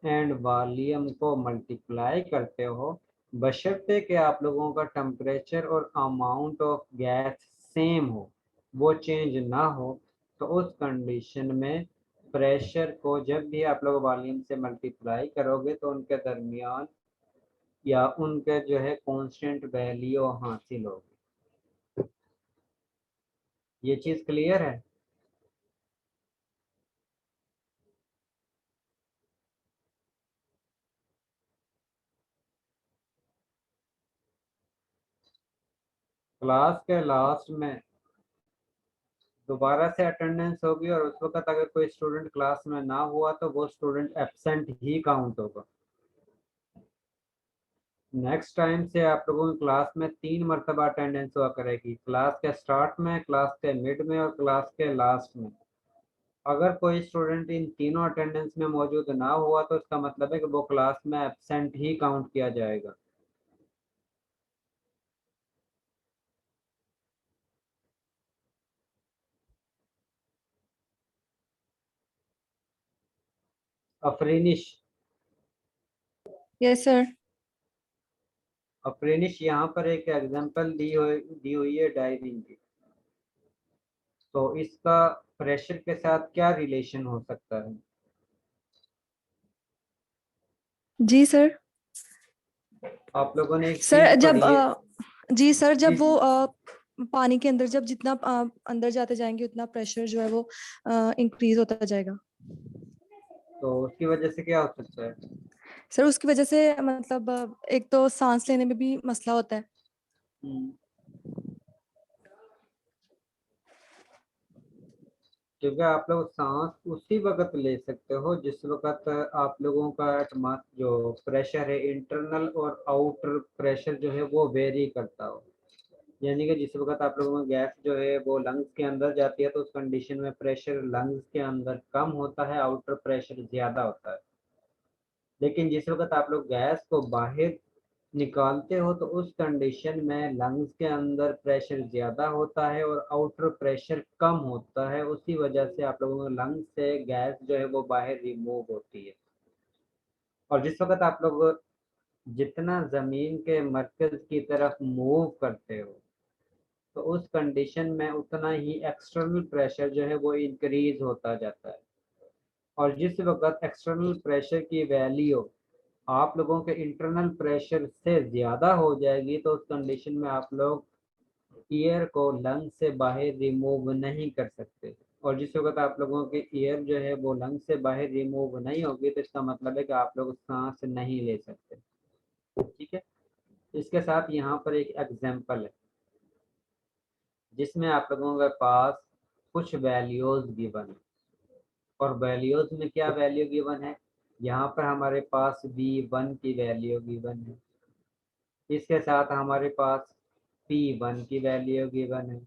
एंड वॉल्यूम को मल्टीप्लाई करते हो, बशर्ते कि आप लोगों का टेम्परेचर और अमाउंट ऑफ गैस सेम हो, वो चेंज ना हो, तो उस कंडीशन में प्रेशर को जब भी आप लोग वॉल्यूम से मल्टीप्लाई करोगे, तो उनके दरमियान या उनके जो है कांस्टेंट वैल्यू हासिल होगी। ये चीज़ क्लियर है? क्लास के लास्ट में दोबारा से अटेंडेंस होगी, और उस वक्त अगर कोई स्टूडेंट क्लास में ना हुआ, तो वो स्टूडेंट एब्सेंट ही काउंट होगा। नेक्स्ट टाइम से आप लोगों की क्लास में 3 मरतबा अटेंडेंस हुआ करेगी, क्लास के स्टार्ट में, क्लास के मिड में और क्लास के लास्ट में। अगर कोई स्टूडेंट इन तीनों अटेंडेंस में मौजूद ना हुआ, तो इसका मतलब है कि वो क्लास में एब्सेंट ही काउंट किया जाएगा। अफरीनिश, यस सर। अफरीनिश यहाँ पर एक एग्जांपल दी हुई है डाइविंग की, तो इसका प्रेशर के साथ क्या रिलेशन हो सकता है? जी सर। आप लोगों ने एक सर चीज जब पढ़ी है। जी सर, जब जी वो जी। पानी के अंदर जब जितना अंदर जाते जाएंगे, उतना प्रेशर जो है वो इंक्रीज होता जाएगा। तो उसकी वजह से क्या हो सकता है? सर उसकी वजह से मतलब एक तो सांस लेने में भी मसला होता है। क्योंकि आप लोग सांस उसी वक्त ले सकते हो जिस वक्त आप लोगों का जो प्रेशर है, इंटरनल और आउटर प्रेशर जो है वो वेरी करता हो। यानी कि जिस वक्त आप लोगों में गैस जो है वो लंग्स के अंदर जाती है, तो उस कंडीशन में प्रेशर लंग्स के अंदर कम होता है, आउटर प्रेशर ज़्यादा होता है। लेकिन जिस वक्त आप लोग गैस को बाहर निकालते हो, तो उस कंडीशन में लंग्स के अंदर प्रेशर ज़्यादा होता है और आउटर प्रेशर कम होता है। उसी वजह से आप लोगों के लंग्स से गैस जो है वो बाहर रिमूव होती है। और जिस वक्त आप लोग जितना ज़मीन के मरकज़ की तरफ मूव करते हो तो उस कंडीशन में उतना ही एक्सटर्नल प्रेशर जो है वो इंक्रीज होता जाता है। और जिस वक्त एक्सटर्नल प्रेशर की वैल्यू आप लोगों के इंटरनल प्रेशर से ज़्यादा हो जाएगी तो उस कंडीशन में आप लोग एयर को लंग से बाहर रिमूव नहीं कर सकते। और जिस वक्त आप लोगों की एयर जो है वो लंग से बाहर रिमूव नहीं होगी तो इसका मतलब है कि आप लोग सांस नहीं ले सकते। ठीक है, इसके साथ यहाँ पर एक एग्जांपल है जिसमें आप लोगों के पास कुछ वैल्यूज गिवन है। और वैल्यूज में क्या वैल्यू गिवन है, यहाँ पर हमारे पास V1 की वैल्यू गिवन है, इसके साथ हमारे पास P1 की वैल्यू गिवन है,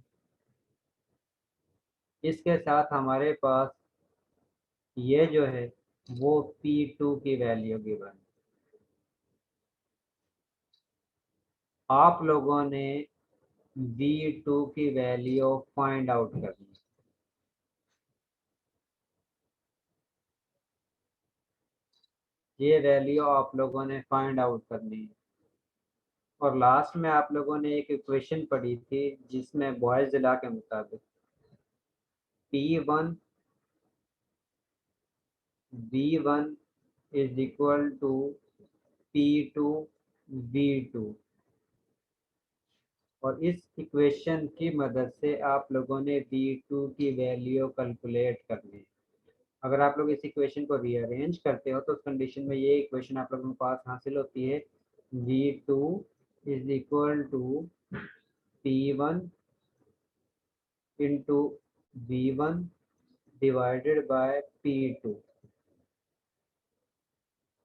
इसके साथ हमारे पास ये जो है वो P2 की वैल्यू गिवन है। आप लोगों ने V2 की वैल्यू फाइंड आउट करनी है। ये वैल्यू आप लोगों ने फाइंड आउट करनी है। और लास्ट में आप लोगों ने एक इक्वेशन पढ़ी थी जिसमें बॉयज लॉ के मुताबिक P1 V1 is equal to P2 V2। और इस इक्वेशन की मदद से आप लोगों ने V2 की वैल्यू कैलकुलेट करनी है। अगर आप लोग इस इक्वेशन को रीअरेंज करते हो तो उस कंडीशन में ये इक्वेशन आप लोगों के पास हासिल होती है V2 is equal to P1 into V1 divided by P2।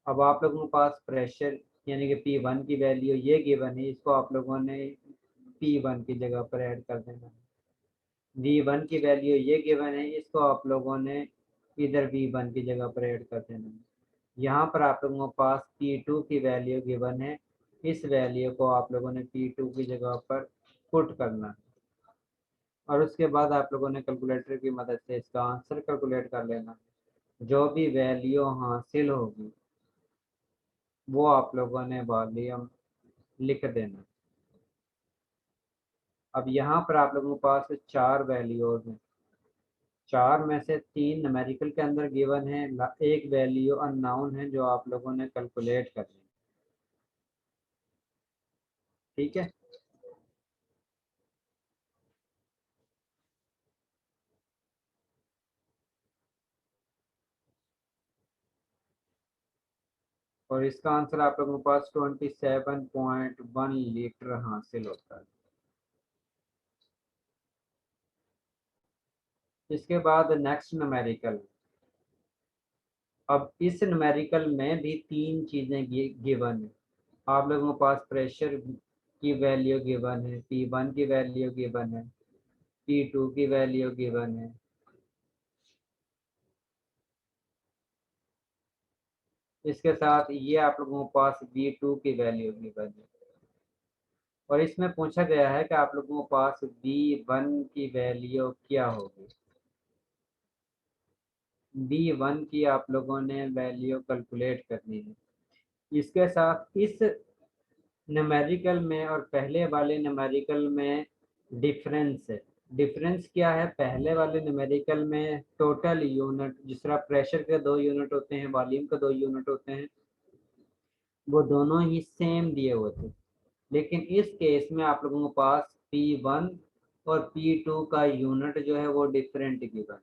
अब आप लोगों के पास प्रेशर यानी कि P1 की वैल्यू ये गिवन है, इसको आप लोगों ने P1 की जगह पर ऐड कर देना है। V1 की वैल्यू ये गिवन है, इसको आप लोगों ने इधर V1 की जगह पर ऐड कर देना है। यहाँ पर आप लोगों के पास P2 की वैल्यू गिवन है, इस वैल्यू को आप लोगों ने P2 की जगह पर पुट करना है। और उसके बाद आप लोगों ने कैलकुलेटर की मदद से इसका आंसर कैलकुलेट कर लेना। जो भी वैल्यू हासिल होगी वो आप लोगों ने वॉल्यूम लिख देना। अब यहाँ पर आप लोगों के पास 4 वैल्यूज हैं, 4 में से 3 न्यूमेरिकल के अंदर गिवन है, एक वैल्यू अननोन है जो आप लोगों ने कैलकुलेट करनी। ठीक है, और इसका आंसर आप लोगों के पास 27.1 लीटर हासिल होता है। इसके बाद नेक्स्ट न्यूमेरिकल। अब इस न्यूमेरिकल में भी 3 चीज़ें गिवन है। आप लोगों के पास प्रेशर की वैल्यू गिवन है, P1 की वैल्यू गिवन है, P2 की वैल्यू गिवन है, इसके साथ ये आप लोगों के पास V2 की वैल्यू गिवन है। और इसमें पूछा गया है कि आप लोगों के पास V1 की वैल्यू क्या होगी। V1 की आप लोगों ने वैल्यू कैलकुलेट करनी है। इसके साथ इस न्यूमेरिकल में और पहले वाले न्यूमेरिकल में डिफरेंस है। डिफरेंस क्या है, पहले वाले न्यूमेरिकल में टोटल यूनिट, जिस तरह प्रेशर के 2 यूनिट होते हैं, वॉल्यूम के 2 यूनिट होते हैं, वो दोनों ही सेम दिए हुए थे। लेकिन इस केस में आप लोगों के पास P1 और P2 का यूनिट जो है वो डिफरेंट गिवन।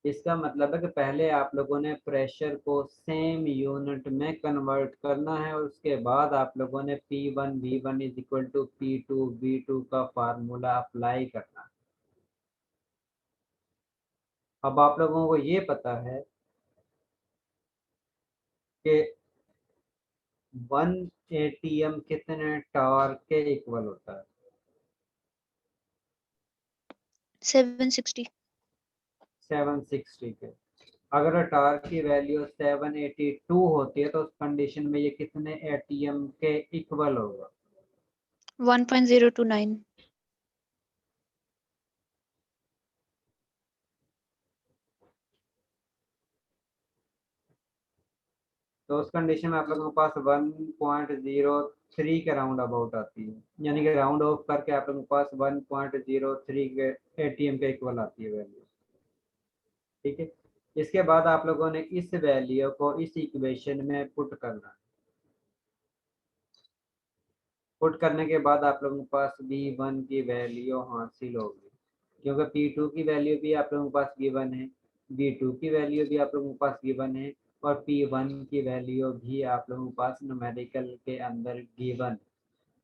इसका मतलब है कि पहले आप लोगों ने प्रेशर को सेम यूनिट में कन्वर्ट करना है और उसके बाद आप लोगों ने P1 V1 is equal to P2 V2 का फार्मूला अप्लाई करना है। अब आप लोगों को ये पता है कि 1 ATM कितने टॉर्क के इक्वल होता है? 760 760 के। अगर टॉर्क की वैल्यू 782 होती है तो उस कंडीशन में ये कितने ATM के इक्वल होगा? 1.029 तो तो उस कंडीशन में आप लोगों के पास 1.03 के राउंड अबाउट आती है, यानी कि राउंड ऑफ करके आप लोगों के पास 1.03 के एटीएम के इक्वल आती है वैल्यू। ठीक है, इसके बाद आप लोगों ने इस वैल्यू को इस इक्वेशन में पुट करना है। पुट करने के बाद आप लोगों के पास V1 की वैल्यू हासिल होगी, क्योंकि P2 की वैल्यू भी आप लोगों के पास गिवन है, V2 की वैल्यू भी आप लोगों के पास गिवन है, और P1 की वैल्यू भी आप लोगों के पास न्यूमेरिकल के अंदर गिवन।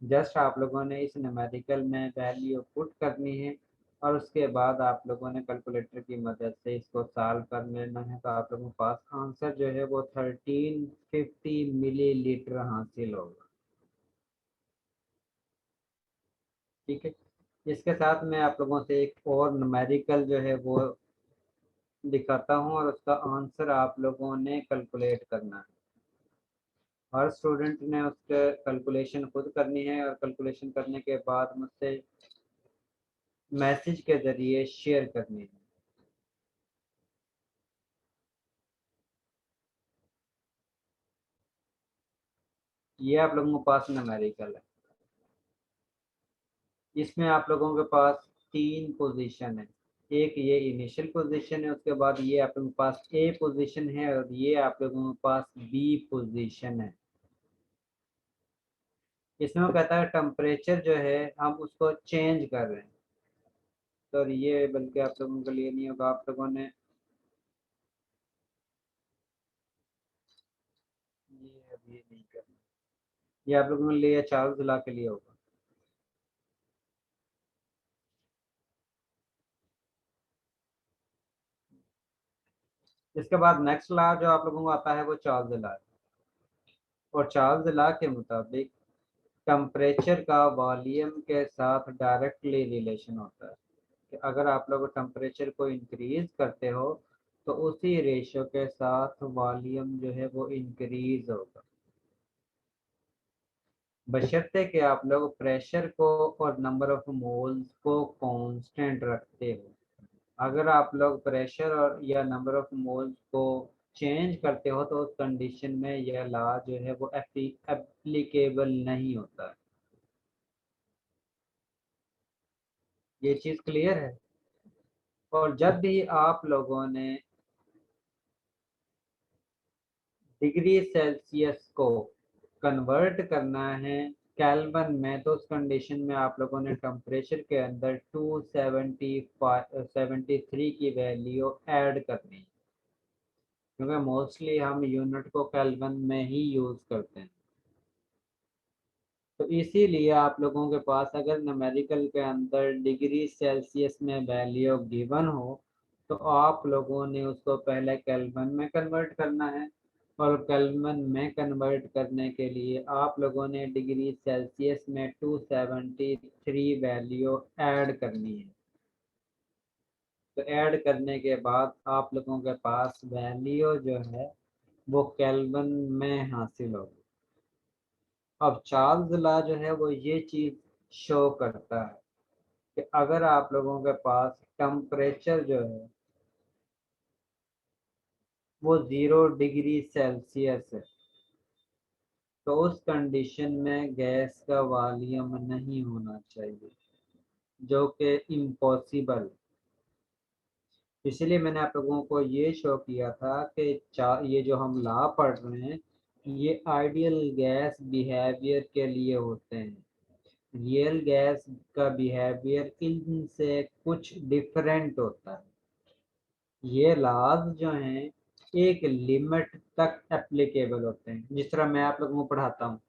जस्ट आप लोगों ने इस न्यूमेरिकल में वैल्यू पुट करनी है और उसके बाद आप लोगों ने कैलकुलेटर की मदद से इसको सॉल्व कर लेना है। तो आप लोगों के पास आंसर जो है वो 1350 मिलीलीटर हासिल होगा। ठीक है, इसके साथ मैं आप लोगों से एक और न्यूमेरिकल जो है वो दिखाता हूँ और उसका आंसर आप लोगों ने कैलकुलेट करना है। हर स्टूडेंट ने उसके कैलकुलेशन खुद करनी है और कैलकुलेशन करने के बाद मुझसे मैसेज के ज़रिए शेयर करनी है। ये आप लोगों के पास न्यूमेरिकल है। इसमें आप लोगों के पास 3 पोजीशन है। एक ये इनिशियल पोजीशन है, उसके बाद ये आप लोगों के पास ए पोजीशन है और ये आप लोगों के पास बी पोजीशन है। इसमें वो कहता है टेम्परेचर जो है हम उसको चेंज कर रहे हैं, तो ये बल्कि आप लोगों के लिए नहीं होगा, आप लोगों ने ये अब ये नहीं करना, ये आप लोगों के लिए चार्ल्स लॉ के लिए होगा। इसके बाद नेक्स्ट लॉ जो आप लोगों को आता है वो चार्ल्स लॉ है, और चार्ल्स लॉ के मुताबिक टेम्परेचर का वॉल्यूम के साथ डायरेक्टली रिलेशन होता है कि अगर आप लोग टेम्परेचर को इंक्रीज करते हो तो उसी रेशो के साथ वॉल्यूम जो है वो इंक्रीज होगा, बशर्ते कि आप लोग प्रेशर को और नंबर ऑफ मोल्स को कांस्टेंट रखते हो। अगर आप लोग प्रेशर और या नंबर ऑफ मोल्स को चेंज करते हो तो उस कंडीशन में यह लॉ जो है वो एप्लीकेबल नहीं होता है। ये चीज़ क्लियर है? और जब भी आप लोगों ने डिग्री सेल्सियस को कन्वर्ट करना है केल्विन में, तो उस कंडीशन में आप लोगों ने टेम्परेचर के अंदर 273 की वैल्यू ऐड करनी है, क्योंकि मोस्टली हम यूनिट को केल्विन में ही यूज़ करते हैं। तो इसीलिए आप लोगों के पास अगर न्यूमेरिकल के अंदर डिग्री सेल्सियस में वैल्यू गिवन हो तो आप लोगों ने उसको पहले केल्विन में कन्वर्ट करना है, और केल्विन में कन्वर्ट करने के लिए आप लोगों ने डिग्री सेल्सियस में 273 वैल्यू ऐड करनी है। तो ऐड करने के बाद आप लोगों के पास वैल्यू जो है वो केल्विन में हासिल होगी। अब चार्ल्स लॉ जो है वो ये चीज़ शो करता है कि अगर आप लोगों के पास टेम्परेचर जो है वो 0 डिग्री सेल्सियस है तो उस कंडीशन में गैस का वॉल्यूम नहीं होना चाहिए, जो कि इम्पॉसिबल। इसलिए मैंने आप लोगों को ये शो किया था कि ये जो हम लॉ पढ़ रहे हैं ये आइडियल गैस बिहेवियर के लिए होते हैं। रियल गैस का बिहेवियर इनसे कुछ डिफरेंट होता है। ये लॉज जो हैं एक लिमिट तक एप्लीकेबल होते हैं। जिस तरह मैं आप लोगों को पढ़ाता हूँ,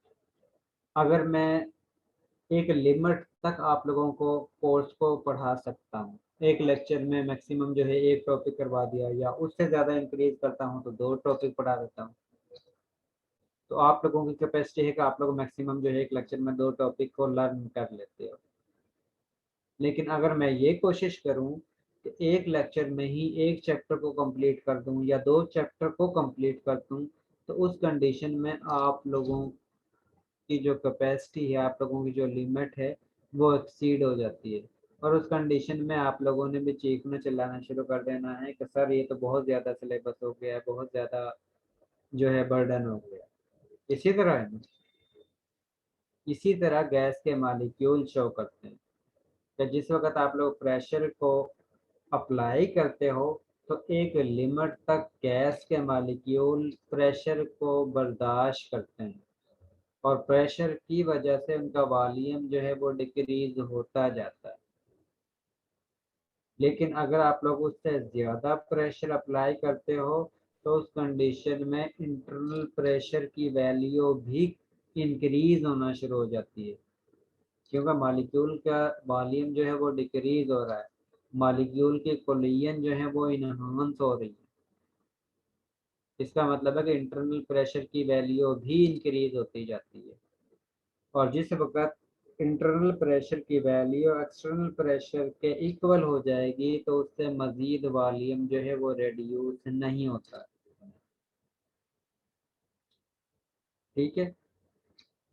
अगर मैं एक लिमिट तक आप लोगों को कोर्स को पढ़ा सकता हूँ, एक लेक्चर में मैक्सिमम जो है एक टॉपिक करवा दिया, या उससे ज़्यादा इंक्रीज करता हूँ तो 2 टॉपिक पढ़ा देता हूँ। तो आप लोगों की कैपेसिटी है कि आप लोग मैक्सिमम जो है एक लेक्चर में 2 टॉपिक को लर्न कर लेते हो। लेकिन अगर मैं ये कोशिश करूं कि एक लेक्चर में ही एक चैप्टर को कंप्लीट कर दूं या 2 चैप्टर को कंप्लीट कर दूं, तो उस कंडीशन में आप लोगों की जो कैपेसिटी है, आप लोगों की जो लिमिट है वो एक्सीड हो जाती है, और उस कंडीशन में आप लोगों ने भी चीखना चिल्लाना शुरू कर देना है कि सर ये तो बहुत ज़्यादा सिलेबस हो गया है, बहुत ज़्यादा जो है बर्डन हो गया। इसी तरह है ना, इसी तरह गैस के मालिक्यूल शो करते हैं कि जिस वक्त आप लोग प्रेशर को अप्लाई करते हो तो एक लिमिट तक गैस के मालिक्यूल प्रेशर को बर्दाश्त करते हैं और प्रेशर की वजह से उनका वॉल्यूम जो है वो डिक्रीज होता जाता है। लेकिन अगर आप लोग उससे ज़्यादा प्रेशर अप्लाई करते हो तो उस कंडीशन में इंटरनल प्रेशर की वैल्यू भी इंक्रीज होना शुरू हो जाती है, क्योंकि मॉलिक्यूल का वॉल्यूम जो है वो डिक्रीज हो रहा है, मॉलिक्यूल की कोलिजन जो है वो इनहांस हो रही है। इसका मतलब है कि इंटरनल प्रेशर की वैल्यू भी इंक्रीज होती जाती है और जिस वक्त इंटरनल प्रेशर की वैल्यू एक्सटर्नल प्रेशर के इक्वल हो जाएगी तो उससे मज़ीद वॉल्यूम जो है वो रिड्यूस नहीं होता। ठीक है,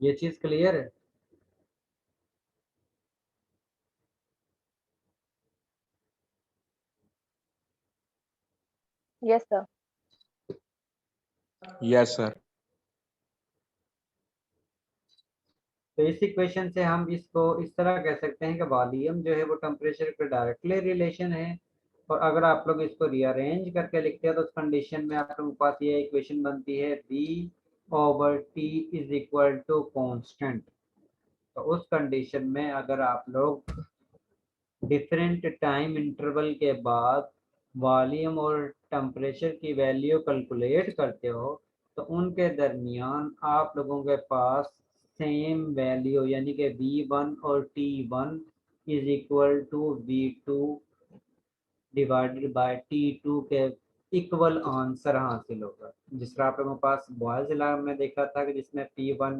ये चीज़ क्लियर है? Yes sir. Yes sir. तो इस इक्वेशन से हम इसको इस तरह कह सकते हैं कि वॉल्यूम जो है वो टेम्परेचर के डायरेक्टली रिलेशन है और अगर आप लोग इसको रीअरेंज करके लिखते हैं तो उस कंडीशन में आप लोगों के पास ये इक्वेशन बनती है B/T is equal to constant. तो उस कंडीशन में अगर आप लोग डिफरेंट टाइम इंटरवल के बाद वॉल्यूम और टेम्परेचर की वैल्यू कैलकुलेट करते हो तो उनके दरमियान आप लोगों के पास सेम वैल्यू यानी कि V1 और T1 is equal to V2 divided by T2 के इक्वल आंसर हासिल होगा। जिस तरह आप लोगों के पास बॉयज लॉ में देखा था कि जिसमें P1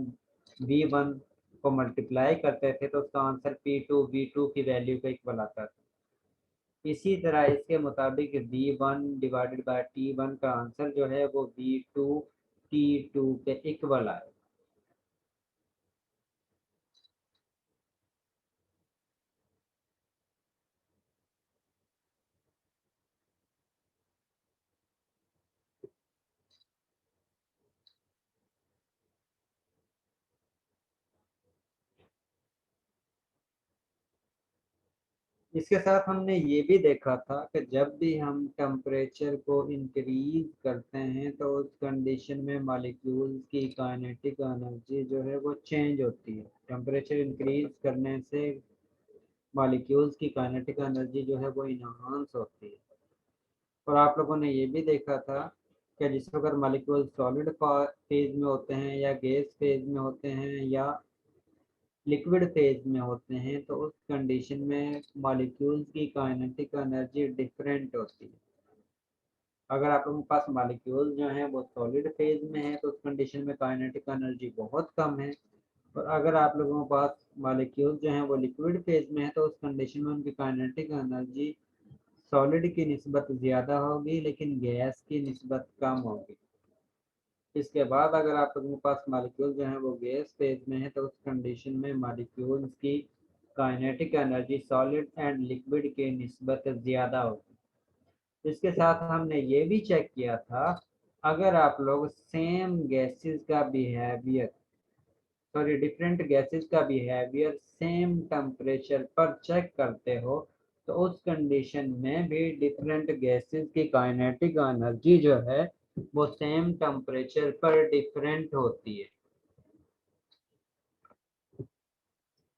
V1 को मल्टीप्लाई करते थे तो उसका आंसर P2 V2 की वैल्यू के इक्वल आता था। इसी तरह इसके मुताबिक V1 डिवाइडेड बाय T1 का आंसर जो है वो V2 T2 के इक्वल आए। इसके साथ हमने ये भी देखा था कि जब भी हम टेम्परेचर को इंक्रीज करते हैं तो उस कंडीशन में मॉलिक्यूल्स की काइनेटिक एनर्जी जो है वो चेंज होती है। टेम्परेचर इंक्रीज करने से मॉलिक्यूल्स की काइनेटिक एनर्जी जो है वो इनहांस होती है। और आप लोगों ने ये भी देखा था कि जिस वक्त मॉलिक्यूल सॉलिड फेज में होते हैं या गैस फेज में होते हैं या लिक्विड फेज में होते हैं तो उस कंडीशन में मॉलिक्यूल्स की काइनेटिक एनर्जी डिफरेंट होती है। अगर आप लोगों के पास मॉलिक्यूल जो हैं वो सॉलिड फेज में है तो उस कंडीशन में काइनेटिक एनर्जी बहुत कम है और अगर आप लोगों के पास मॉलिक्यूल जो हैं वो लिक्विड फेज में है तो उस कंडीशन में उनकी काइनेटिक एनर्जी सॉलिड की निस्बत ज़्यादा होगी लेकिन गैस की निस्बत कम होगी। इसके बाद अगर आप लोगों के पास मॉलिक्यूल जो है वो गैस फेज में है तो उस कंडीशन में मॉलिक्यूल्स की kinetic energy solid and liquid के निस्बत ज़्यादा होगी। इसके साथ हमने ये भी चेक किया था अगर आप लोग सेम गैसेस का बिहेवियर डिफरेंट गैसेस का बिहेवियर सेम टेम्परेचर पर चेक करते हो तो उस कंडीशन में भी डिफरेंट गैसेस की काइनेटिक एनर्जी जो है वो सेम टेम्परेचर पर डिफरेंट होती है।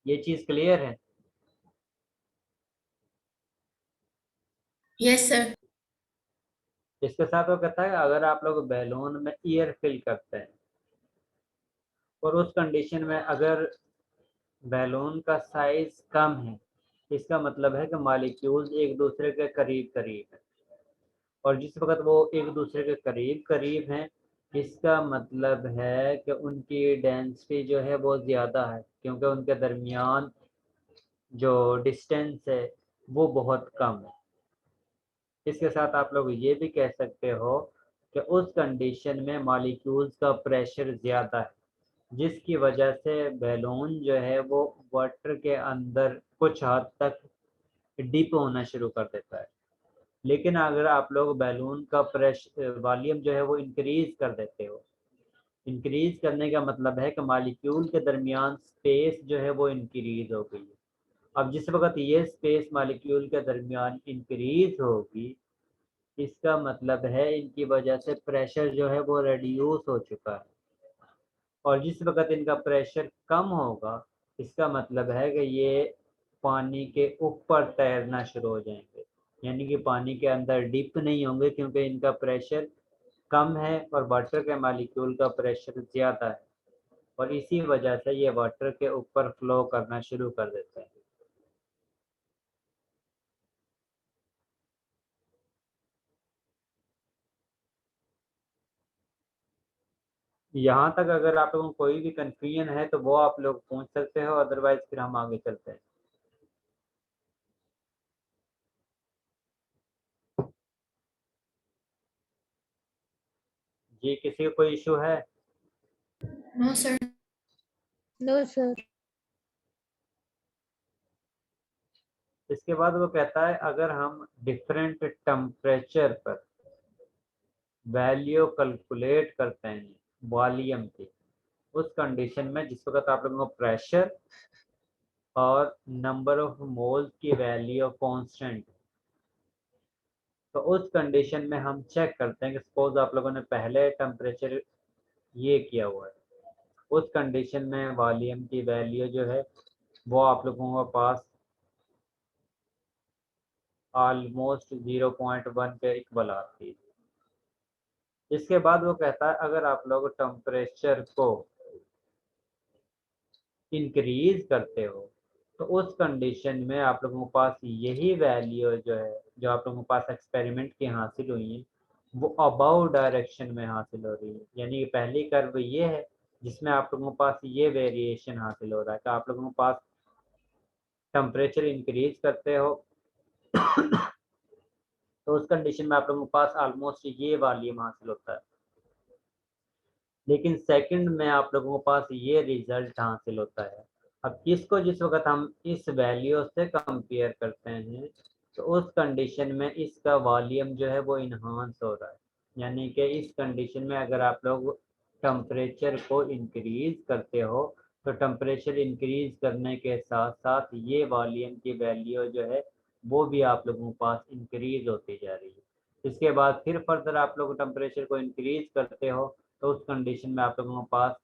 ये चीज क्लियर है? Yes sir. इसके साथ वो कहता है अगर आप लोग बैलून में एयर फिल करते हैं और उस कंडीशन में अगर बैलून का साइज कम है इसका मतलब है कि मॉलिक्यूल्स एक दूसरे के करीब करीब है और जिस वक्त वो एक दूसरे के करीब करीब हैं इसका मतलब है कि उनकी डेंसिटी जो है वो ज़्यादा है क्योंकि उनके दरमियान जो डिस्टेंस है वो बहुत कम है। इसके साथ आप लोग ये भी कह सकते हो कि उस कंडीशन में मॉलिक्यूल्स का प्रेशर ज़्यादा है जिसकी वजह से बैलून जो है वो वाटर के अंदर कुछ हद तक डिप होना शुरू कर देता है। लेकिन अगर आप लोग बैलून का प्रेशर वॉल्यूम जो है वो इंक्रीज कर देते हो, इंक्रीज करने का मतलब है कि मॉलिक्यूल के दरमियान स्पेस जो है वो इंक्रीज हो गई है। अब जिस वक्त ये स्पेस मॉलिक्यूल के दरमियान इंक्रीज होगी, इसका मतलब है इनकी वजह से प्रेशर जो है वो रिड्यूस हो चुका है, और जिस वक्त इनका प्रेशर कम होगा, इसका मतलब है कि ये पानी के ऊपर तैरना शुरू हो जाएंगे, यानी कि पानी के अंदर डिप नहीं होंगे, क्योंकि इनका प्रेशर कम है और वाटर के मॉलिक्यूल का प्रेशर ज़्यादा है, और इसी वजह से ये वाटर के ऊपर फ्लो करना शुरू कर देते हैं। यहाँ तक अगर आप लोगों को कोई भी कंफ्यूजन है तो वो आप लोग पूछ सकते हो, अदरवाइज फिर हम आगे चलते हैं। जी, किसी को कोई इशू है? No sir. No sir. इसके बाद वो कहता है अगर हम डिफरेंट टेम्परेचर पर वैल्यू कैलकुलेट करते हैं वॉल्यूम की, उस कंडीशन में जिस वक्त आप लोगों को प्रेशर और नंबर ऑफ मोल्स की वैल्यू कांस्टेंट, तो उस कंडीशन में हम चेक करते हैं कि सपोज आप लोगों ने पहले टेम्परेचर ये किया हुआ है, उस कंडीशन में वॉल्यूम की वैल्यू जो है वो आप लोगों के पास ऑलमोस्ट 0.1 के इक्वल आती है। इसके बाद वो कहता है अगर आप लोग टेम्परेचर को इंक्रीज करते हो, तो उस कंडीशन में आप लोगों के पास यही वैल्यू जो है, जो आप लोगों के पास एक्सपेरिमेंट की हासिल हुई है, वो अबाउ डायरेक्शन में हासिल हो रही है। यानी कि पहली कर्व ये है जिसमें आप लोगों के पास ये वेरिएशन हासिल हो रहा है कि आप लोगों के पास टेम्परेचर इंक्रीज करते हो तो उस कंडीशन में आप लोगों के पास ऑलमोस्ट ये वॉल्यूम हासिल होता है, लेकिन सेकंड में आप लोगों के पास ये रिजल्ट हासिल होता है। अब इसको जिस वक्त हम इस वैल्यू से कंपेयर करते हैं, तो उस कंडीशन में इसका वॉल्यूम जो है वो इन्हांस हो रहा है। यानी कि इस कंडीशन में अगर आप लोग टेम्परेचर को इंक्रीज करते हो, तो टेम्परेचर इंक्रीज करने के साथ साथ ये वॉल्यूम की वैल्यू जो है वो भी आप लोगों के पास इंक्रीज होती जा रही है। इसके बाद फिर फर्दर आप लोग टेम्परेचर को इंक्रीज करते हो, तो उस कंडीशन में आप लोगों के पास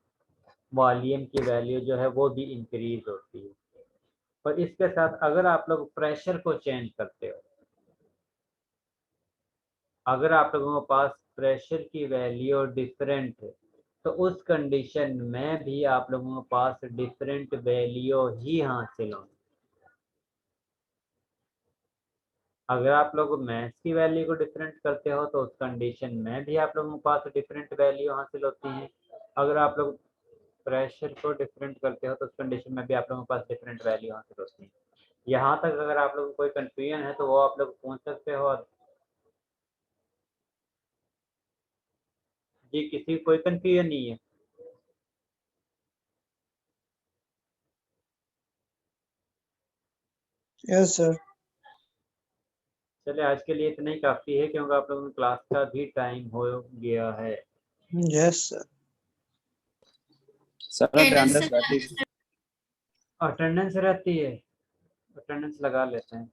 वॉल्यूम की वैल्यू जो है वो भी इंक्रीज होती है। और इसके साथ अगर आप लोग प्रेशर को चेंज करते हो, अगर आप लोगों के पास प्रेशर की वैल्यू डिफरेंट है, तो उस कंडीशन में भी आप लोगों के पास डिफरेंट वैल्यू ही हासिल होंगी। अगर आप लोग मैथ्स की वैल्यू को डिफरेंट करते हो, तो उस कंडीशन में भी आप लोगों के पास डिफरेंट वैल्यू हासिल होती है। अगर आप लोग प्रेशर को डिफरेंट करते हो, तो उस कंडीशन में भी आप लोगों के पास डिफरेंट वैल्यू हासिल होती है। यहाँ तक अगर आप लोगों को कोई कंफ्यूजन है तो वो आप लोग पूछ सकते हो। जी, किसी को कोई कंफ्यूजन नहीं है? Yes sir. चले, आज के लिए इतना ही काफ़ी है, क्योंकि आप लोगों की क्लास का भी टाइम हो गया है। Yes sir. सर अटेंडेंस रहती है। अटेंडेंस रहती है, अटेंडेंस लगा लेते हैं।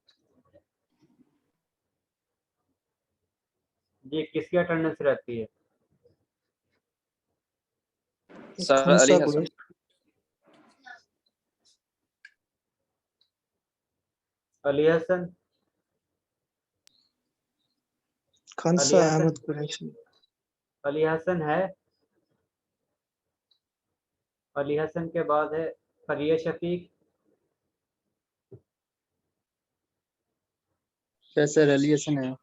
जी, किसकी अटेंडेंस रहती है? सर अली हसन। अली हसन, खंसा अहमद कुरैशी। अली हसन है। अली हसन के बाद है फरिया शफीक। यस सर, अली हसन है।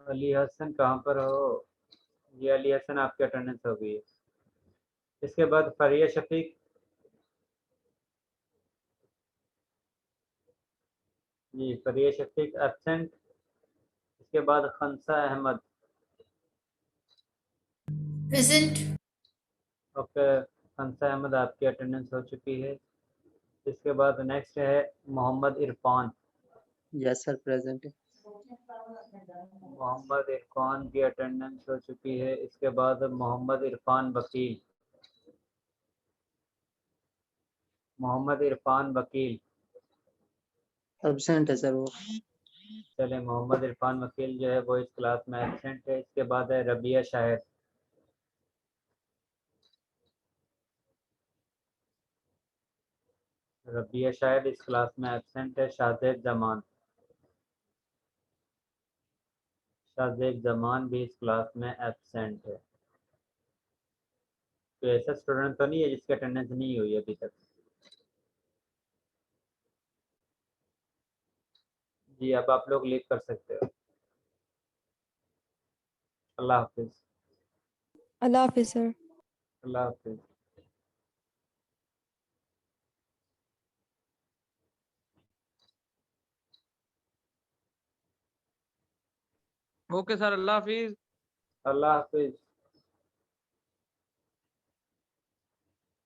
अली हसन कहाँ पर हो? ये अली हसन आपकी अटेंडेंस हो गई है। इसके बाद फरिया शफीक। जी, फरिया शफीक एब्सेंट। इसके बाद खंसा अहमद। प्रेजेंट। ओके, खंसा अहमद आपकी अटेंडेंस हो चुकी है। इसके बाद नेक्स्ट है Mohammad Irfan. Yes sir, present है। मोहम्मद इरफान की अटेंडेंस हो चुकी है। इसके बाद मोहम्मद इरफान वकील। मोहम्मद इरफान वकील एब्सेंट है सर वो। चले, मोहम्मद इरफान वकील जो है वो इस क्लास में एब्सेंट है। इसके बाद है रबिया शाहिद। रबिया शाहिद इस क्लास में एब्सेंट है। शाहजेब जमान। शाहजेब जमान भी इस क्लास में एब्सेंट है। तो ऐसा स्टूडेंट तो नहीं है जिसकी अटेंडेंस नहीं हुई अभी तक? जी, अब आप लोग लीव कर सकते हो। अल्लाह हाफिज। अल्लाह हाफिज सर। अल्लाह हाफिज। ओके सर, अल्लाह हाफिज। अल्लाह हाफिज।